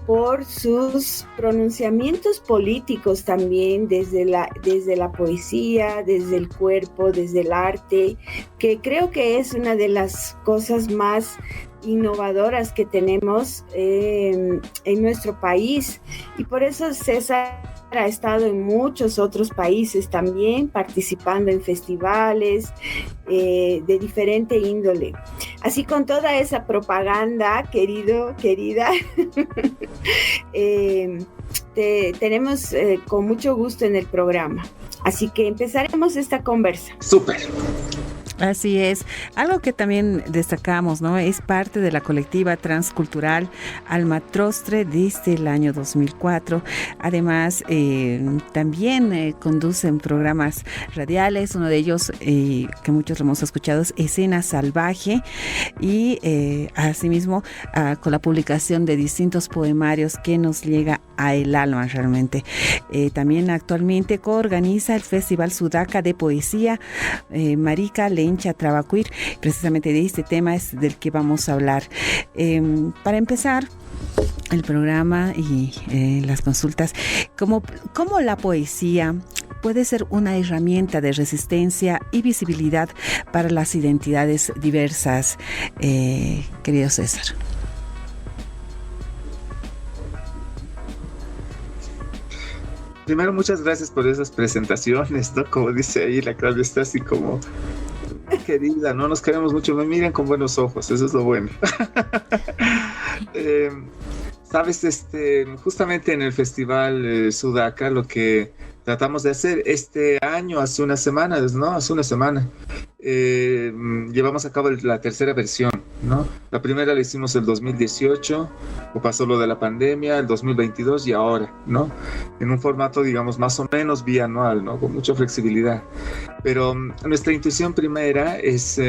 por sus pronunciamientos políticos también desde la poesía, desde el cuerpo, desde el arte, que creo que es una de las cosas más innovadoras que tenemos en nuestro país. Y por eso César ha estado en muchos otros países también, participando en festivales de diferente índole. Así, con toda esa propaganda, querida, tenemos con mucho gusto en el programa. Así que empezaremos esta conversa. Súper. Así es. Algo que también destacamos, ¿no? Es parte de la colectiva transcultural Almatrostre desde el año 2004. Además, también conducen programas radiales. Uno de ellos, que muchos hemos escuchado, es Escena Salvaje. Y asimismo, con la publicación de distintos poemarios que nos llega a el alma realmente. También actualmente coorganiza el Festival Sudaca de Poesía Marica Lencha Trabacuir. Precisamente de este tema es del que vamos a hablar. Para empezar el programa y las consultas, ¿cómo la poesía puede ser una herramienta de resistencia y visibilidad para las identidades diversas, querido César? Primero, muchas gracias por esas presentaciones, ¿no? Como dice ahí la Claudia, está así como querida, ¿no? Nos queremos mucho, me miran con buenos ojos, eso es lo bueno. Sabes, justamente en el Festival Sudaca, lo que tratamos de hacer este año, hace unas semanas, ¿no? Hace una semana, llevamos a cabo la tercera versión, ¿no? La primera la hicimos el 2018, o pasó lo de la pandemia, el 2022 y ahora, ¿no? En un formato, digamos, más o menos bianual, ¿no? Con mucha flexibilidad. Pero nuestra intuición primera es,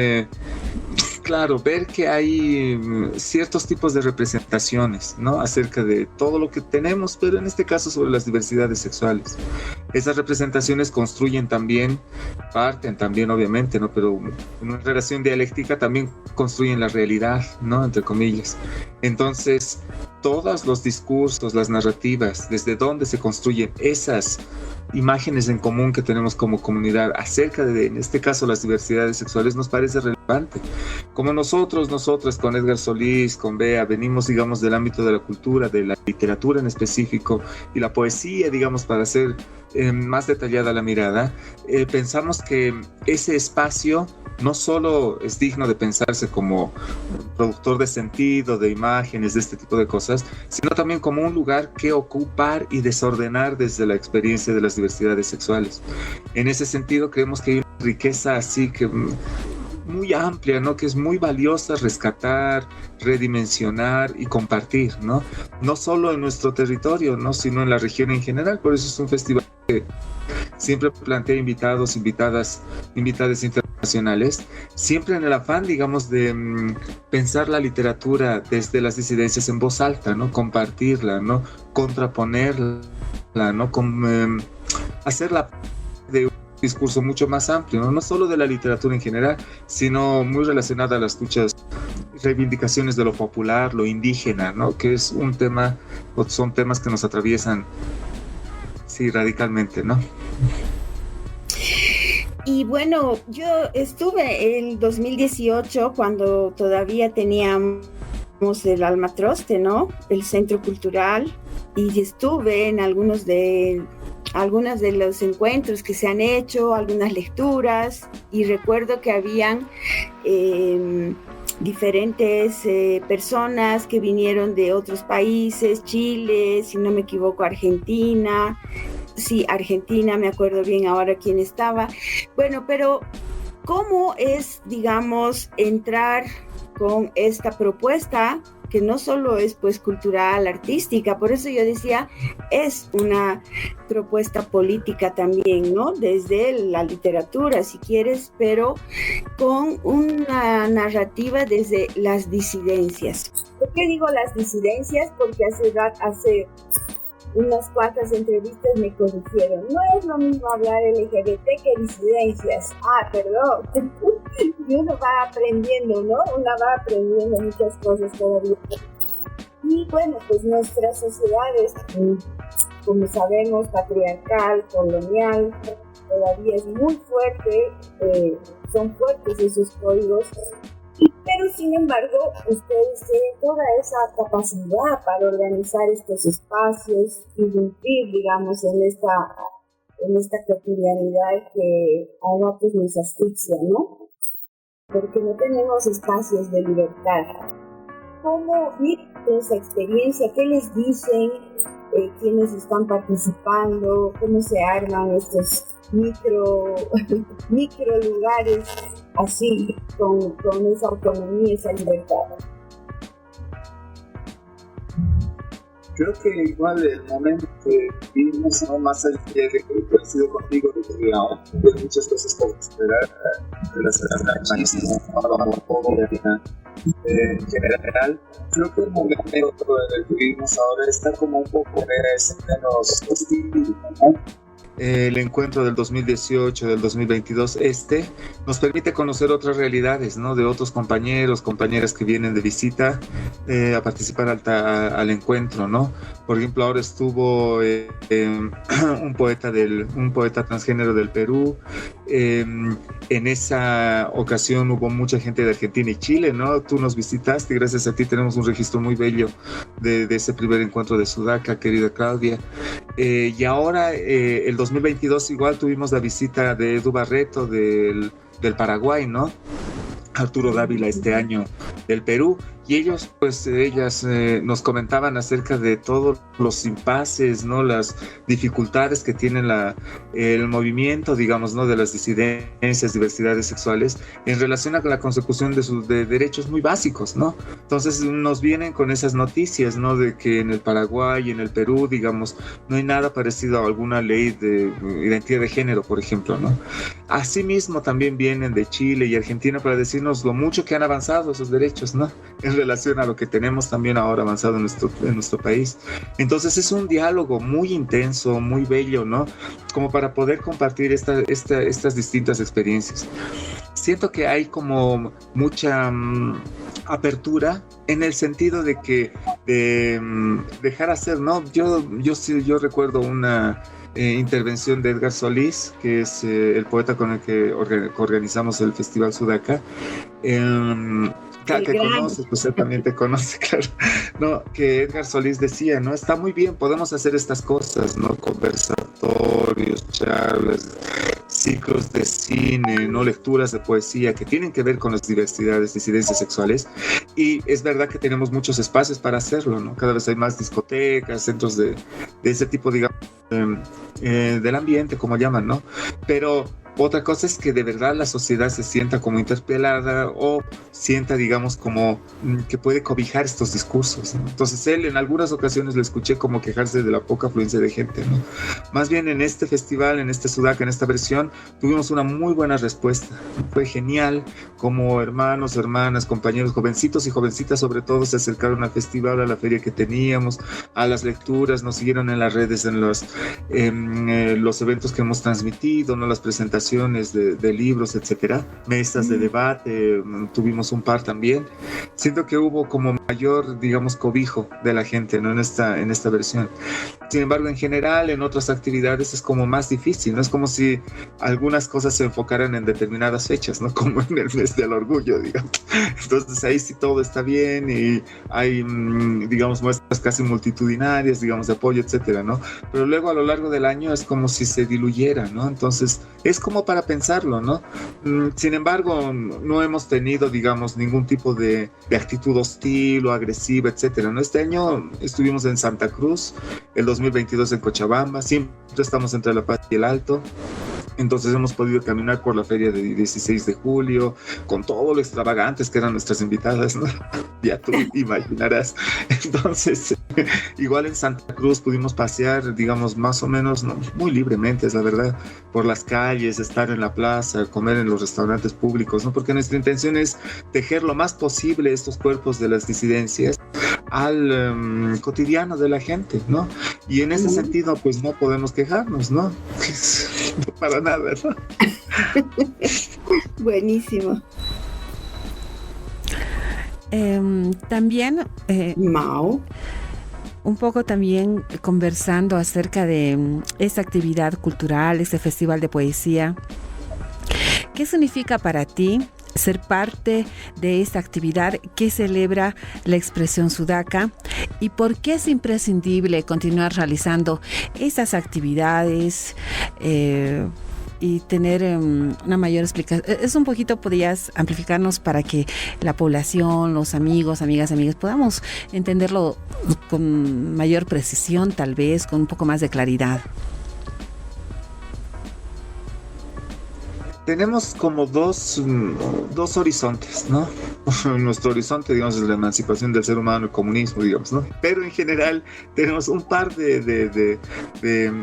claro, ver que hay ciertos tipos de representaciones, ¿no? Acerca de todo lo que tenemos, pero en este caso sobre las diversidades sexuales. Esas representaciones construyen también, parten también obviamente, ¿no? Pero en una relación dialéctica también construyen la realidad, ¿no? Entre comillas. Entonces, todos los discursos, las narrativas, desde donde se construyen esas imágenes en común que tenemos como comunidad acerca de, en este caso, las diversidades sexuales, nos parece relevante. Como nosotras con Edgar Solís, con Bea, venimos, digamos, del ámbito de la cultura, de la literatura en específico, y la poesía, digamos, para hacer más detallada la mirada, pensamos que ese espacio no solo es digno de pensarse como productor de sentido, de imágenes, de este tipo de cosas, sino también como un lugar que ocupar y desordenar desde la experiencia de las diversidades sexuales. En ese sentido, creemos que hay una riqueza así que muy muy amplia, ¿no? Que es muy valiosa rescatar, redimensionar y compartir, ¿no? No solo en nuestro territorio, ¿no? Sino en la región en general. Por eso es un festival que siempre plantea invitadas internacionales, siempre en el afán, digamos, de pensar la literatura desde las disidencias en voz alta, ¿no? Compartirla, ¿no? Contraponerla, ¿no? Hacerla de un discurso mucho más amplio, ¿no? No solo de la literatura en general, sino muy relacionada a las luchas, reivindicaciones de lo popular, lo indígena, ¿no? Que es un tema, son temas que nos atraviesan, sí, radicalmente, ¿no? Y bueno, yo estuve en 2018 cuando todavía teníamos el Almatroste, ¿no? El Centro Cultural, y estuve en algunos de los encuentros que se han hecho, algunas lecturas, y recuerdo que habían diferentes personas que vinieron de otros países, Chile, si no me equivoco, Argentina. Sí, Argentina, me acuerdo bien ahora quién estaba. Bueno, pero ¿cómo es, digamos, entrar con esta propuesta que no solo es pues cultural, artística? Por eso yo decía, es una propuesta política también, ¿no? Desde la literatura, si quieres, pero con una narrativa desde las disidencias. ¿Por qué digo las disidencias? Porque hace unas cuantas entrevistas me corrigieron. No es lo mismo hablar LGBT que disidencias. Perdón. Y uno va aprendiendo, ¿no? Uno va aprendiendo muchas cosas todavía. Y bueno, pues nuestra sociedad es, como sabemos, patriarcal, colonial, todavía es muy fuerte, son fuertes esos códigos. Pero sin embargo, ustedes tienen toda esa capacidad para organizar estos espacios, irrumpir, digamos, en esta cotidianidad que a nosotros nos asfixia, ¿no? Porque no tenemos espacios de libertad. ¿Cómo viven esa experiencia? ¿Qué les dicen quienes están participando? ¿Cómo se arman estos micro lugares así, con esa autonomía, esa libertad? Creo que igual el momento que vivimos, ¿no? Más allá de que coincido contigo, de muchas cosas por esperar en general, creo que el momento en el que vivimos ahora está como un poco menos hostil, ¿no? El encuentro del 2018, del 2022, nos permite conocer otras realidades, ¿no? De otros compañeros, compañeras que vienen de visita a participar al encuentro, ¿no? Por ejemplo, ahora estuvo un poeta transgénero del Perú. En esa ocasión hubo mucha gente de Argentina y Chile, ¿no? Tú nos visitaste y gracias a ti tenemos un registro muy bello de ese primer encuentro de Sudaca, querida Claudia. Y ahora, el 2022 igual tuvimos la visita de Edu Barreto del Paraguay, ¿no? Arturo Dávila este año del Perú, y ellas nos comentaban acerca de todos los impases, ¿no? Las dificultades que tiene el movimiento, digamos, ¿no? De las disidencias, diversidades sexuales en relación a la consecución de derechos muy básicos, ¿no? Entonces nos vienen con esas noticias, ¿no? De que en el Paraguay y en el Perú, digamos, no hay nada parecido a alguna ley de identidad de género, por ejemplo, ¿no? Asimismo también vienen de Chile y Argentina para decirnos lo mucho que han avanzado esos derechos, ¿no? En relación a lo que tenemos también ahora avanzado en nuestro país. Entonces es un diálogo muy intenso, muy bello, ¿no? Como para poder compartir estas distintas experiencias. Siento que hay como mucha apertura en el sentido de que dejar hacer, ¿no? Yo recuerdo una intervención de Edgar Solís, que es el poeta con el que organizamos el Festival Sudaca, que conoces, pues él también te conoce, claro, ¿no? Que Edgar Solís decía, ¿no? Está muy bien, podemos hacer estas cosas, ¿no? Conversatorios, charlas, ciclos de cine, ¿no? Lecturas de poesía que tienen que ver con las disidencias sexuales, y es verdad que tenemos muchos espacios para hacerlo, ¿no? Cada vez hay más discotecas, centros de ese tipo, digamos, del ambiente, como llaman, ¿no? Pero Otra cosa es que de verdad la sociedad se sienta como interpelada o sienta, digamos, como que puede cobijar estos discursos, ¿no? Entonces él en algunas ocasiones le escuché como quejarse de la poca afluencia de gente, ¿no? Más bien en este festival, en este Sudaca, en esta versión, tuvimos una muy buena respuesta. Fue genial como hermanos, hermanas, compañeros, jovencitos y jovencitas sobre todo se acercaron al festival, a la feria que teníamos, a las lecturas, nos siguieron en las redes, en los eventos que hemos transmitido, ¿no? Las presentaciones de libros, etcétera, mesas de debate, tuvimos un par también. Siento que hubo como mayor, digamos, cobijo de la gente, ¿no? en esta versión. Sin embargo, en general, en otras actividades es como más difícil, ¿no? Es como si algunas cosas se enfocaran en determinadas fechas, ¿no? Como en el mes del orgullo, digamos. Entonces ahí sí todo está bien y hay, digamos, muestras casi multitudinarias, digamos, de apoyo, etcétera, ¿no? Pero luego a lo largo del año es como si se diluyera, ¿no? Entonces es como para pensarlo, ¿no? Sin embargo, no hemos tenido, digamos, ningún tipo de actitud hostil o agresiva, etcétera, ¿no? Este año estuvimos en Santa Cruz, el 2022 en Cochabamba, siempre estamos entre La Paz y el Alto. Entonces hemos podido caminar por la feria de 16 de julio, con todo lo extravagantes que eran nuestras invitadas, ¿no? Ya tú imaginarás. Entonces, igual en Santa Cruz pudimos pasear, digamos, más o menos, ¿no? Muy libremente, es la verdad, por las calles, estar en la plaza, comer en los restaurantes públicos, ¿no? Porque nuestra intención es tejer lo más posible estos cuerpos de las disidencias al cotidiano de la gente, ¿no? Y en ese sentido, pues no podemos quejarnos, ¿no? No para nada, ¿no? Buenísimo. También, Mao, un poco también conversando acerca de esta actividad cultural, este festival de poesía. ¿Qué significa para ti ser parte de esta actividad que celebra la expresión sudaca y por qué es imprescindible continuar realizando estas actividades y tener una mayor explicación? Es un poquito, podrías amplificarnos para que la población, los amigos, amigas, podamos entenderlo con mayor precisión, tal vez con un poco más de claridad. Tenemos como dos horizontes, ¿no? Nuestro horizonte, digamos, es la emancipación del ser humano, el comunismo, digamos, ¿no? Pero en general tenemos un par de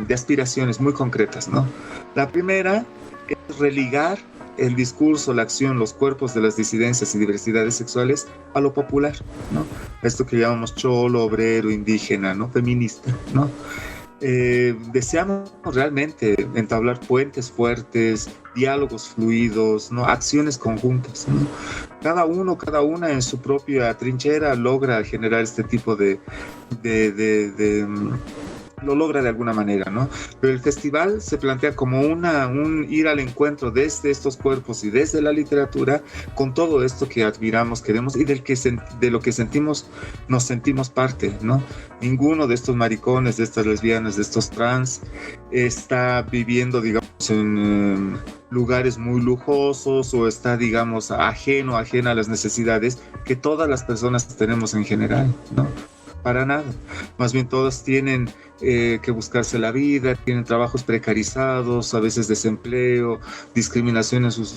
aspiraciones muy concretas, ¿no? La primera es religar el discurso, la acción, los cuerpos de las disidencias y diversidades sexuales a lo popular, ¿no? Esto que llamamos cholo, obrero, indígena, ¿no? Feminista, ¿no? Deseamos realmente entablar puentes fuertes, diálogos fluidos, ¿no? Acciones conjuntas, ¿no? Cada uno, cada una en su propia trinchera logra generar este tipo lo logra de alguna manera, ¿no? Pero el festival se plantea como un ir al encuentro desde estos cuerpos y desde la literatura con todo esto que admiramos, queremos y de lo que sentimos, nos sentimos parte, ¿no? Ninguno de estos maricones, de estas lesbianas, de estos trans está viviendo, digamos, en lugares muy lujosos o está, digamos, ajena a las necesidades que todas las personas tenemos en general, ¿no? Para nada. Más bien todos tienen que buscarse la vida, tienen trabajos precarizados, a veces desempleo, discriminación en sus,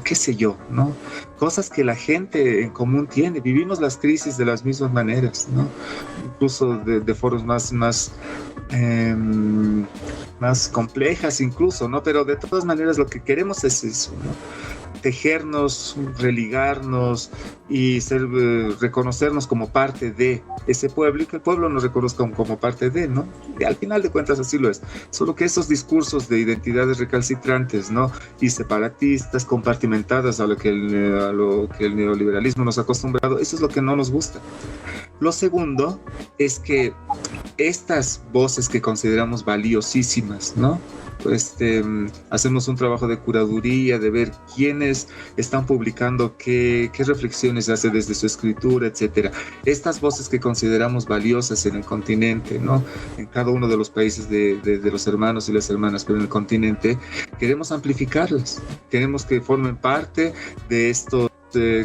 qué sé yo, ¿no? Cosas que la gente en común tiene. Vivimos las crisis de las mismas maneras, ¿no? Incluso de foros más complejas incluso, ¿no? Pero de todas maneras lo que queremos es eso, ¿no? Tejernos, religarnos y reconocernos como parte de ese pueblo y que el pueblo nos reconozca como parte de, ¿no? Y al final de cuentas así lo es. Solo que esos discursos de identidades recalcitrantes, ¿no? Y separatistas, compartimentadas a lo que el neoliberalismo nos ha acostumbrado, eso es lo que no nos gusta. Lo segundo es que estas voces que consideramos valiosísimas, ¿no? Hacemos un trabajo de curaduría, de ver quiénes están publicando qué reflexiones se hace desde su escritura, etcétera. Estas voces que consideramos valiosas en el continente, ¿no? En cada uno de los países de los hermanos y las hermanas, pero en el continente, queremos amplificarlas. Queremos que formen parte de estos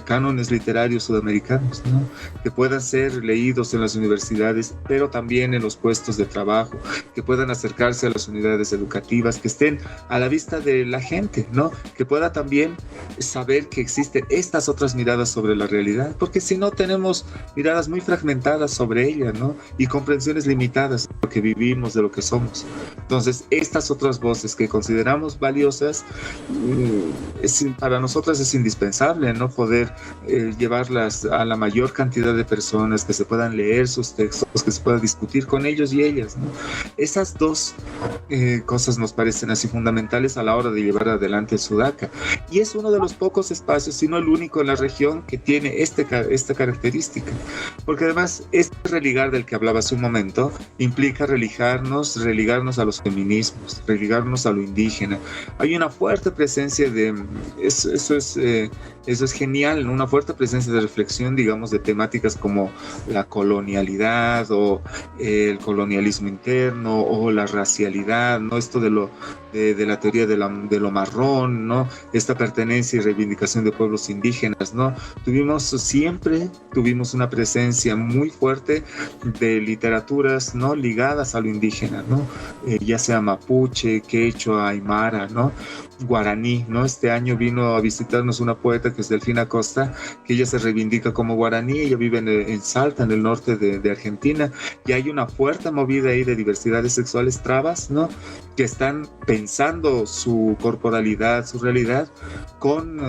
cánones literarios sudamericanos, ¿no? Que puedan ser leídos en las universidades, pero también en los puestos de trabajo, que puedan acercarse a las unidades educativas, que estén a la vista de la gente, ¿no? Que pueda también saber que existen estas otras miradas sobre la realidad, porque si no tenemos miradas muy fragmentadas sobre ella, ¿no? Y comprensiones limitadas de lo que vivimos, de lo que somos. Entonces, estas otras voces que consideramos valiosas, para nosotras es indispensable, ¿no? Poder llevarlas a la mayor cantidad de personas, que se puedan leer sus textos, que se pueda discutir con ellos y ellas, ¿no? Esas dos cosas nos parecen así fundamentales a la hora de llevar adelante el Sudaca. Y es uno de los pocos espacios, si no el único en la región, que tiene esta característica. Porque además, este religar del que hablaba hace un momento implica religarnos a los feminismos, religarnos a lo indígena. Hay una fuerte presencia de... Eso es genial, ¿no? Una fuerte presencia de reflexión, digamos, de temáticas como la colonialidad o el colonialismo interno o la racialidad, ¿no? Esto de la teoría de lo marrón, ¿no? Esta pertenencia y reivindicación de pueblos indígenas, ¿no? Siempre tuvimos una presencia muy fuerte de literaturas, ¿no? Ligadas a lo indígena, ¿no? Ya sea mapuche, quechua, aymara, ¿no? Guaraní, ¿no? Este año vino a visitarnos una poeta que es Delfina Costa, que ella se reivindica como guaraní, ella vive en Salta, en el norte de Argentina, y hay una fuerte movida ahí de diversidades sexuales trabas, ¿no? Que están pensando su corporalidad, su realidad con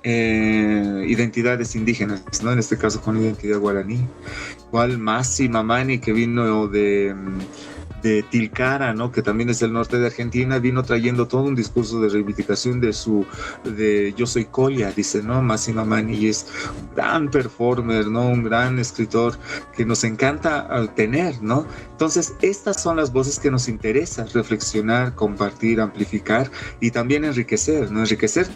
identidades indígenas, ¿no? En este caso con identidad guaraní. Igual Masi Mamani, que vino de Tilcara, ¿no? Que también es del norte de Argentina, vino trayendo todo un discurso de reivindicación de yo soy Colla, dice, ¿no? Masi Mamani, y es un gran performer, ¿no? Un gran escritor que nos encanta tener, ¿no? Entonces, estas son las voces que nos interesa reflexionar, compartir, amplificar y también enriquecer, ¿no? Enriquecer,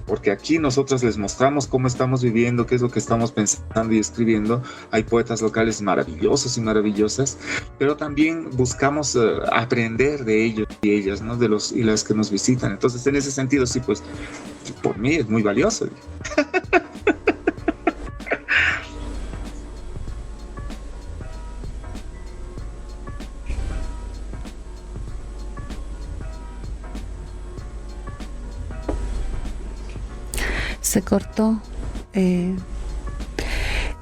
porque aquí nosotros les mostramos cómo estamos viviendo, qué es lo que estamos pensando y escribiendo. Hay poetas locales maravillosos y maravillosas, pero también buscamos aprender de ellos y ellas, ¿no? De los y las que nos visitan. Entonces, en ese sentido, sí, pues, por mí es muy valioso. Se cortó.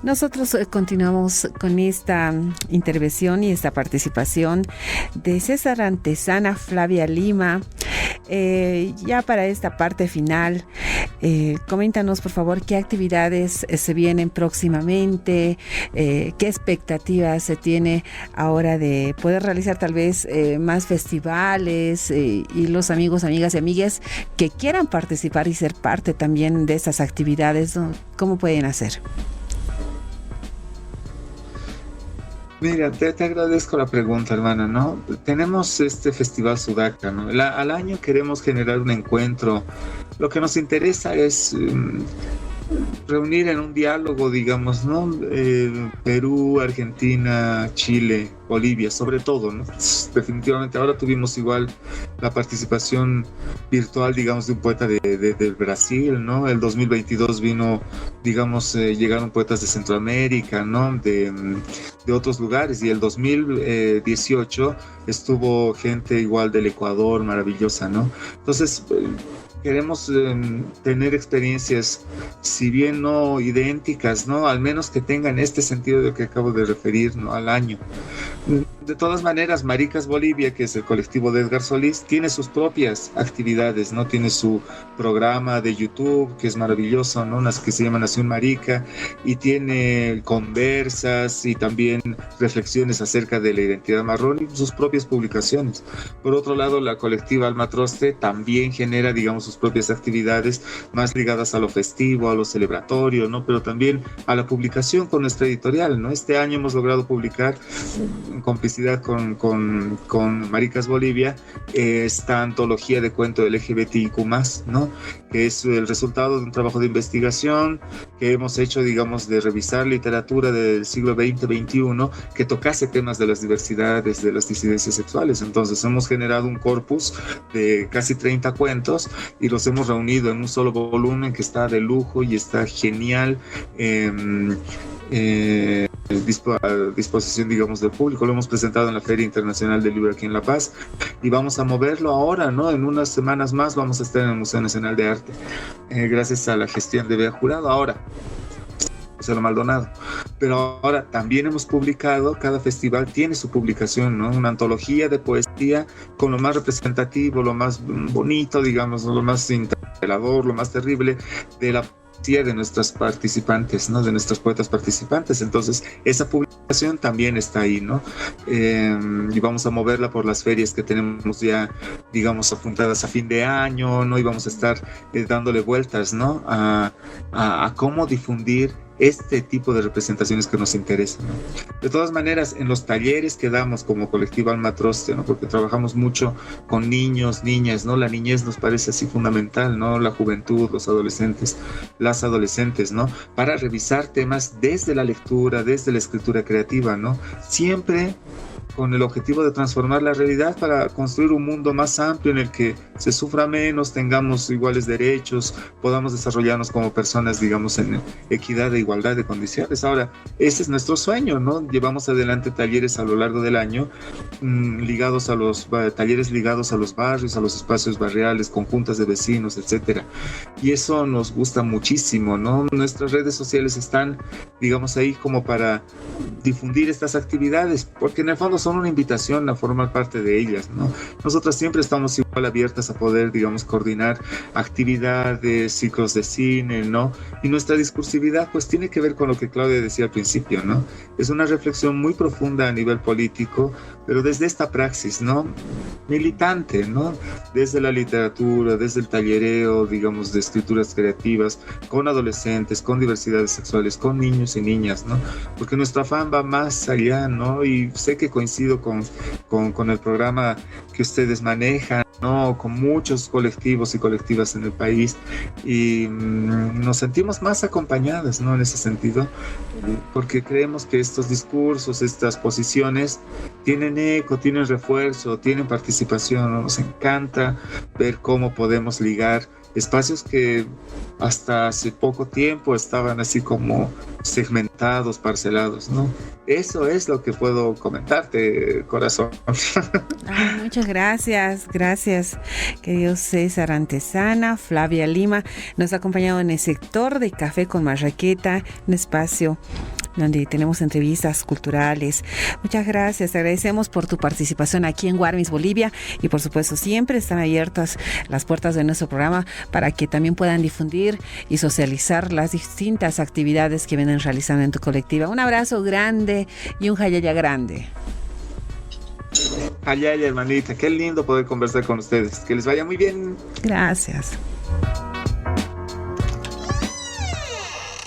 Nosotros continuamos con esta intervención y esta participación de César Antezana, Flavia Lima. Ya para esta parte final, coméntanos por favor qué actividades se vienen próximamente, qué expectativas se tiene ahora de poder realizar tal vez más festivales y los amigos, amigas y amigues que quieran participar y ser parte también de estas actividades, ¿no? ¿Cómo pueden hacer? Mira, te agradezco la pregunta, hermana, ¿no? Tenemos este Festival Sudaca, ¿no? Al año queremos generar un encuentro. Lo que nos interesa es reunir en un diálogo, digamos, ¿no? Perú, Argentina, Chile, Bolivia, sobre todo, ¿no? Definitivamente ahora tuvimos igual la participación virtual, digamos, de un poeta de Brasil, ¿no? El 2022 vino, digamos, llegaron poetas de Centroamérica, ¿no? De otros lugares, y el 2018 estuvo gente igual del Ecuador, maravillosa, ¿no? Entonces, queremos tener experiencias, si bien no idénticas, ¿no? Al menos que tengan este sentido de que acabo de referir, ¿no? Al año. De todas maneras, Maricas Bolivia, que es el colectivo de Edgar Solís, tiene sus propias actividades, ¿no? Tiene su programa de YouTube, que es maravilloso, ¿no? Que se llama Nación Marica, y tiene conversas y también reflexiones acerca de la identidad marrón y sus propias publicaciones. Por otro lado, la colectiva Alma Troste también genera, digamos, sus propias actividades más ligadas a lo festivo, a lo celebratorio, ¿no? Pero también a la publicación con nuestra editorial, ¿no? Este año hemos logrado publicar en complicidad con Maricas Bolivia esta antología de cuento LGBTIQ+, ¿no? Que es el resultado de un trabajo de investigación que hemos hecho, digamos, de revisar literatura del siglo XX-XXI que tocase temas de las diversidades, de las disidencias sexuales. Entonces hemos generado un corpus de casi 30 cuentos y los hemos reunido en un solo volumen que está de lujo y está genial. A disposición, digamos, del público. Lo hemos presentado en la Feria Internacional del Libro aquí en La Paz y vamos a moverlo ahora, ¿no? En unas semanas más vamos a estar en el Museo Nacional de Arte, gracias a la gestión de Bea Jurado. Ahora, José Maldonado. Pero ahora también hemos publicado, cada festival tiene su publicación, ¿no? Una antología de poesía con lo más representativo, lo más bonito, digamos, lo más interpelador, lo más terrible de la de nuestras participantes, ¿no? De nuestros poetas participantes. Entonces esa publicación también está ahí, ¿no? Y vamos a moverla por las ferias que tenemos ya, digamos, apuntadas a fin de año, ¿no? Y vamos a estar dándole vueltas, ¿no? A cómo difundir este tipo de representaciones que nos interesan, ¿no? De todas maneras, en los talleres que damos como colectivo Alma Troste, ¿no? Porque trabajamos mucho con niños, niñas, ¿no? La niñez nos parece así fundamental, ¿no? La juventud, los adolescentes, las adolescentes, ¿no? Para revisar temas desde la lectura, desde la escritura creativa, ¿no? Siempre con el objetivo de transformar la realidad para construir un mundo más amplio en el que se sufra menos, tengamos iguales derechos, podamos desarrollarnos como personas, digamos, en equidad e igualdad de condiciones. Ahora, ese es nuestro sueño, ¿no? Llevamos adelante talleres a lo largo del año, ligados a los barrios, a los espacios barriales, con juntas de vecinos, etcétera. Y eso nos gusta muchísimo, ¿no? Nuestras redes sociales están, digamos, ahí como para difundir estas actividades, porque en el fondo son una invitación a formar parte de ellas, ¿no? Nosotras siempre estamos igual abiertas a poder, digamos, coordinar actividades, ciclos de cine, ¿no? Y nuestra discursividad pues tiene que ver con lo que Claudia decía al principio, ¿no? Es una reflexión muy profunda a nivel político, pero desde esta praxis, ¿no? Militante, ¿no? Desde la literatura, desde el tallereo, digamos, de escrituras creativas, con adolescentes, con diversidades sexuales, con niños y niñas, ¿no? Porque nuestro afán va más allá, ¿no? Y sé que coincido con el programa que ustedes manejan, ¿no? Con muchos colectivos y colectivas en el país, y nos sentimos más acompañadas, ¿no? En ese sentido, porque creemos que estos discursos, estas posiciones tienen eco, tienen refuerzo, tienen participación, ¿no? Nos encanta ver cómo podemos ligar espacios que hasta hace poco tiempo estaban así como segmentados, parcelados, ¿no? Eso es lo que puedo comentarte, corazón. Ay, muchas gracias, querido César Antezana. Flavia Lima nos ha acompañado en el sector de Café con Marraqueta, un espacio donde tenemos entrevistas culturales. Muchas gracias, te agradecemos por tu participación aquí en Warmis Bolivia, y por supuesto siempre están abiertas las puertas de nuestro programa para que también puedan difundir y socializar las distintas actividades que vienen realizando en tu colectiva. Un abrazo grande y un jayaya grande. Jayaya, hermanita, qué lindo poder conversar con ustedes. Que les vaya muy bien. Gracias.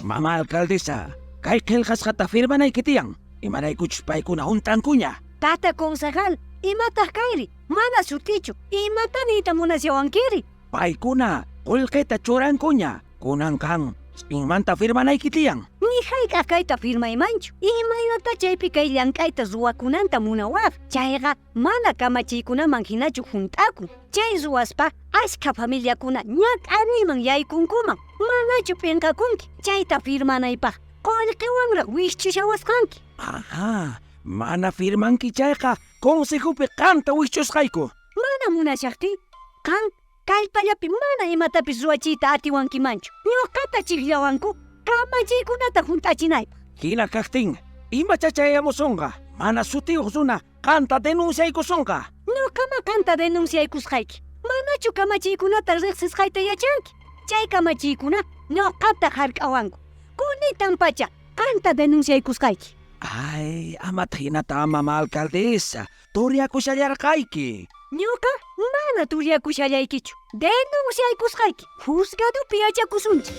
Mamá alcaldesa, kay qillqasqata firmanaykitiyan, imaraykuchus paykuna juntankuña. Tata concejal, imataq kayri, mana sutichu, imatanita munasyawankiri. Paykuna qullqita churankuña, kunankan inmanta firmanaykitiyan. Nihayqa kayta firmaymanchu, imaynata chaypi kay llank'ayta ruwakunanta munawaq. Chayqa mana kamachiykunaman hinachu hunt'akun. Chay ruwaspa ashka familiakuna ñak'aniyman yaykunkuman. Manachu pinqakunki, chayta firmanaypaq qullqiwanraq wischishawasqanki. Ajá, mana firmanki chayqa consejopi qanta wischusqayku. Mana munashaqti, qan kallpallapi mana imatapis ruwachiyta atiwankimanchu. Ñuqata chiqllawanku kamachiykunata hunt'achinaypaq. Hina kaqtin, ima chachayamusunqa, mana sutiyuq runa qanta denunciaykusunqa. Ñuqama qanta denunciaykusqayki, manachu kamachiykunata riqsisqayta yachanki. Chay kamachiykuna ñuqata hark'awanku. Kunitan pacha qanta denunciaykusqayki. Ay, amata hinata mama alcaldesa, turiakushallarqayki. Ñuqa mana turiakushallaykichu, denunciaykusqayki. Juzgadopi yachakusunchik.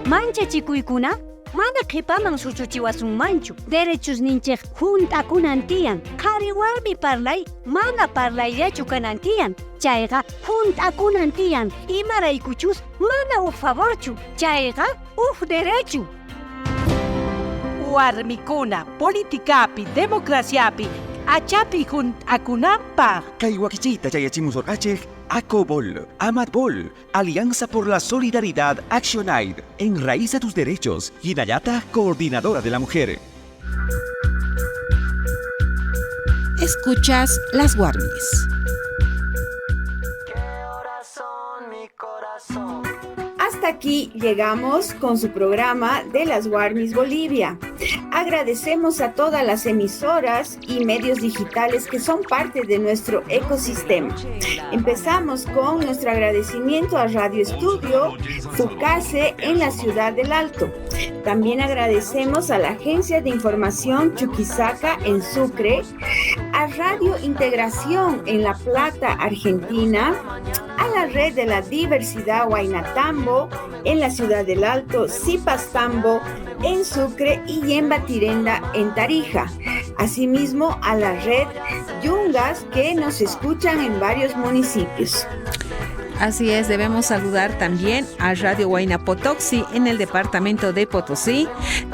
Manchachikuykuna mana qhipaman suchuchiwasunmanchu. Derechosninchik hunt'akunan tiyan. Qhari warmi parlay, mana parlayllachu kanan tiyan. Chayqa hunt'akunan tiyan. Imaraykuchus mana uq favorchu. Chayqa uq derechu. Warmikuna, politikapi, demokraciapi, achapi hunt'akunanpaq. Kay wakichita chayachimusorqachik, ACOBOL, AMATBOL, Alianza por la Solidaridad Action Aid, Enraiza tus Derechos y Nayata, Coordinadora de la Mujer. Escuchas las Warmis. Hasta aquí llegamos con su programa de las Warmis Bolivia. Agradecemos a todas las emisoras y medios digitales que son parte de nuestro ecosistema. Empezamos con nuestro agradecimiento a Radio Estudio Fucase en la ciudad del Alto. También agradecemos a la Agencia de Información Chuquisaca en Sucre, a Radio Integración en La Plata, Argentina, a la Red de la Diversidad Huaynatambo en la ciudad del Alto, Zipastambo en Sucre y en Batirenda en Tarija. Asimismo a la Red Yungas que nos escuchan en varios municipios. Así es, debemos saludar también a Radio Huayna Potoxi en el departamento de Potosí,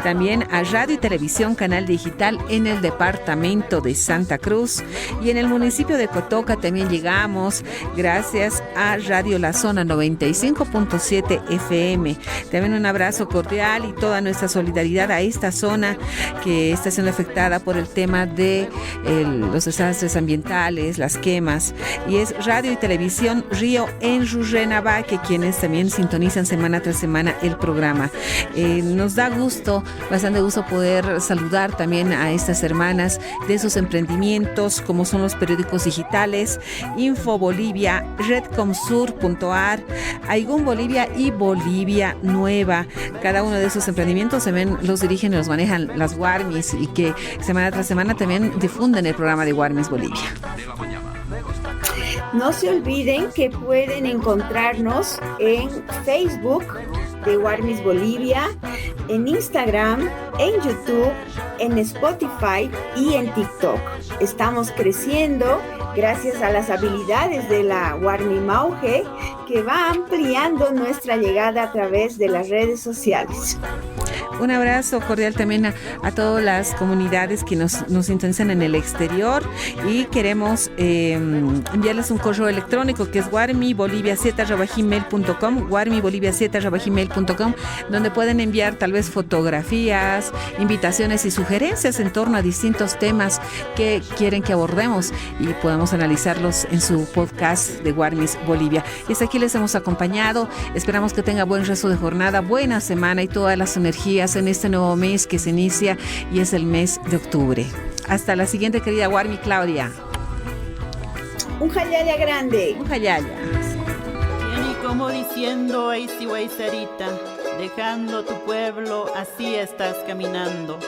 también a Radio y Televisión Canal Digital en el departamento de Santa Cruz, y en el municipio de Cotoca también llegamos gracias a Radio La Zona 95.7 FM. También un abrazo cordial y toda nuestra solidaridad a esta zona que está siendo afectada por el tema de los desastres ambientales, las quemas, y es Radio y Televisión Río en Rurrenabaque, quienes también sintonizan semana tras semana el programa. Nos da gusto, bastante gusto poder saludar también a estas hermanas de sus emprendimientos, como son los periódicos digitales Info Bolivia, Redcomsur.ar, Aigún Bolivia y Bolivia Nueva. Cada uno de esos emprendimientos también los dirigen y los manejan las Warmis, y que semana tras semana también difunden el programa de Warmis Bolivia. No se olviden que pueden encontrarnos en Facebook de Warmis Bolivia, en Instagram, en YouTube, en Spotify y en TikTok. Estamos creciendo gracias a las habilidades de la Warmi Mauge, que va ampliando nuestra llegada a través de las redes sociales. Un abrazo cordial también a todas las comunidades que nos sintonizan en el exterior, y queremos enviarles un correo electrónico que es warmibolivia7@gmail.com, warmibolivia7@gmail.com, donde pueden enviar tal vez fotografías, invitaciones y sugerencias en torno a distintos temas que quieren que abordemos y podamos analizarlos en su podcast de Warmis Bolivia. Y hasta aquí les hemos acompañado. Esperamos que tenga buen resto de jornada, buena semana y todas las energías en este nuevo mes que se inicia, y es el mes de octubre. Hasta la siguiente, querida Warmi Claudia. Un jayaya grande. Un jayaya. Viene como diciendo, ey si Sarita, dejando tu pueblo, así estás caminando.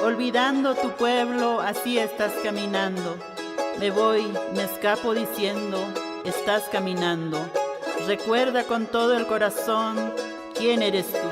Olvidando tu pueblo, así estás caminando. Me voy, me escapo diciendo, estás caminando. Recuerda con todo el corazón, ¿quién eres tú?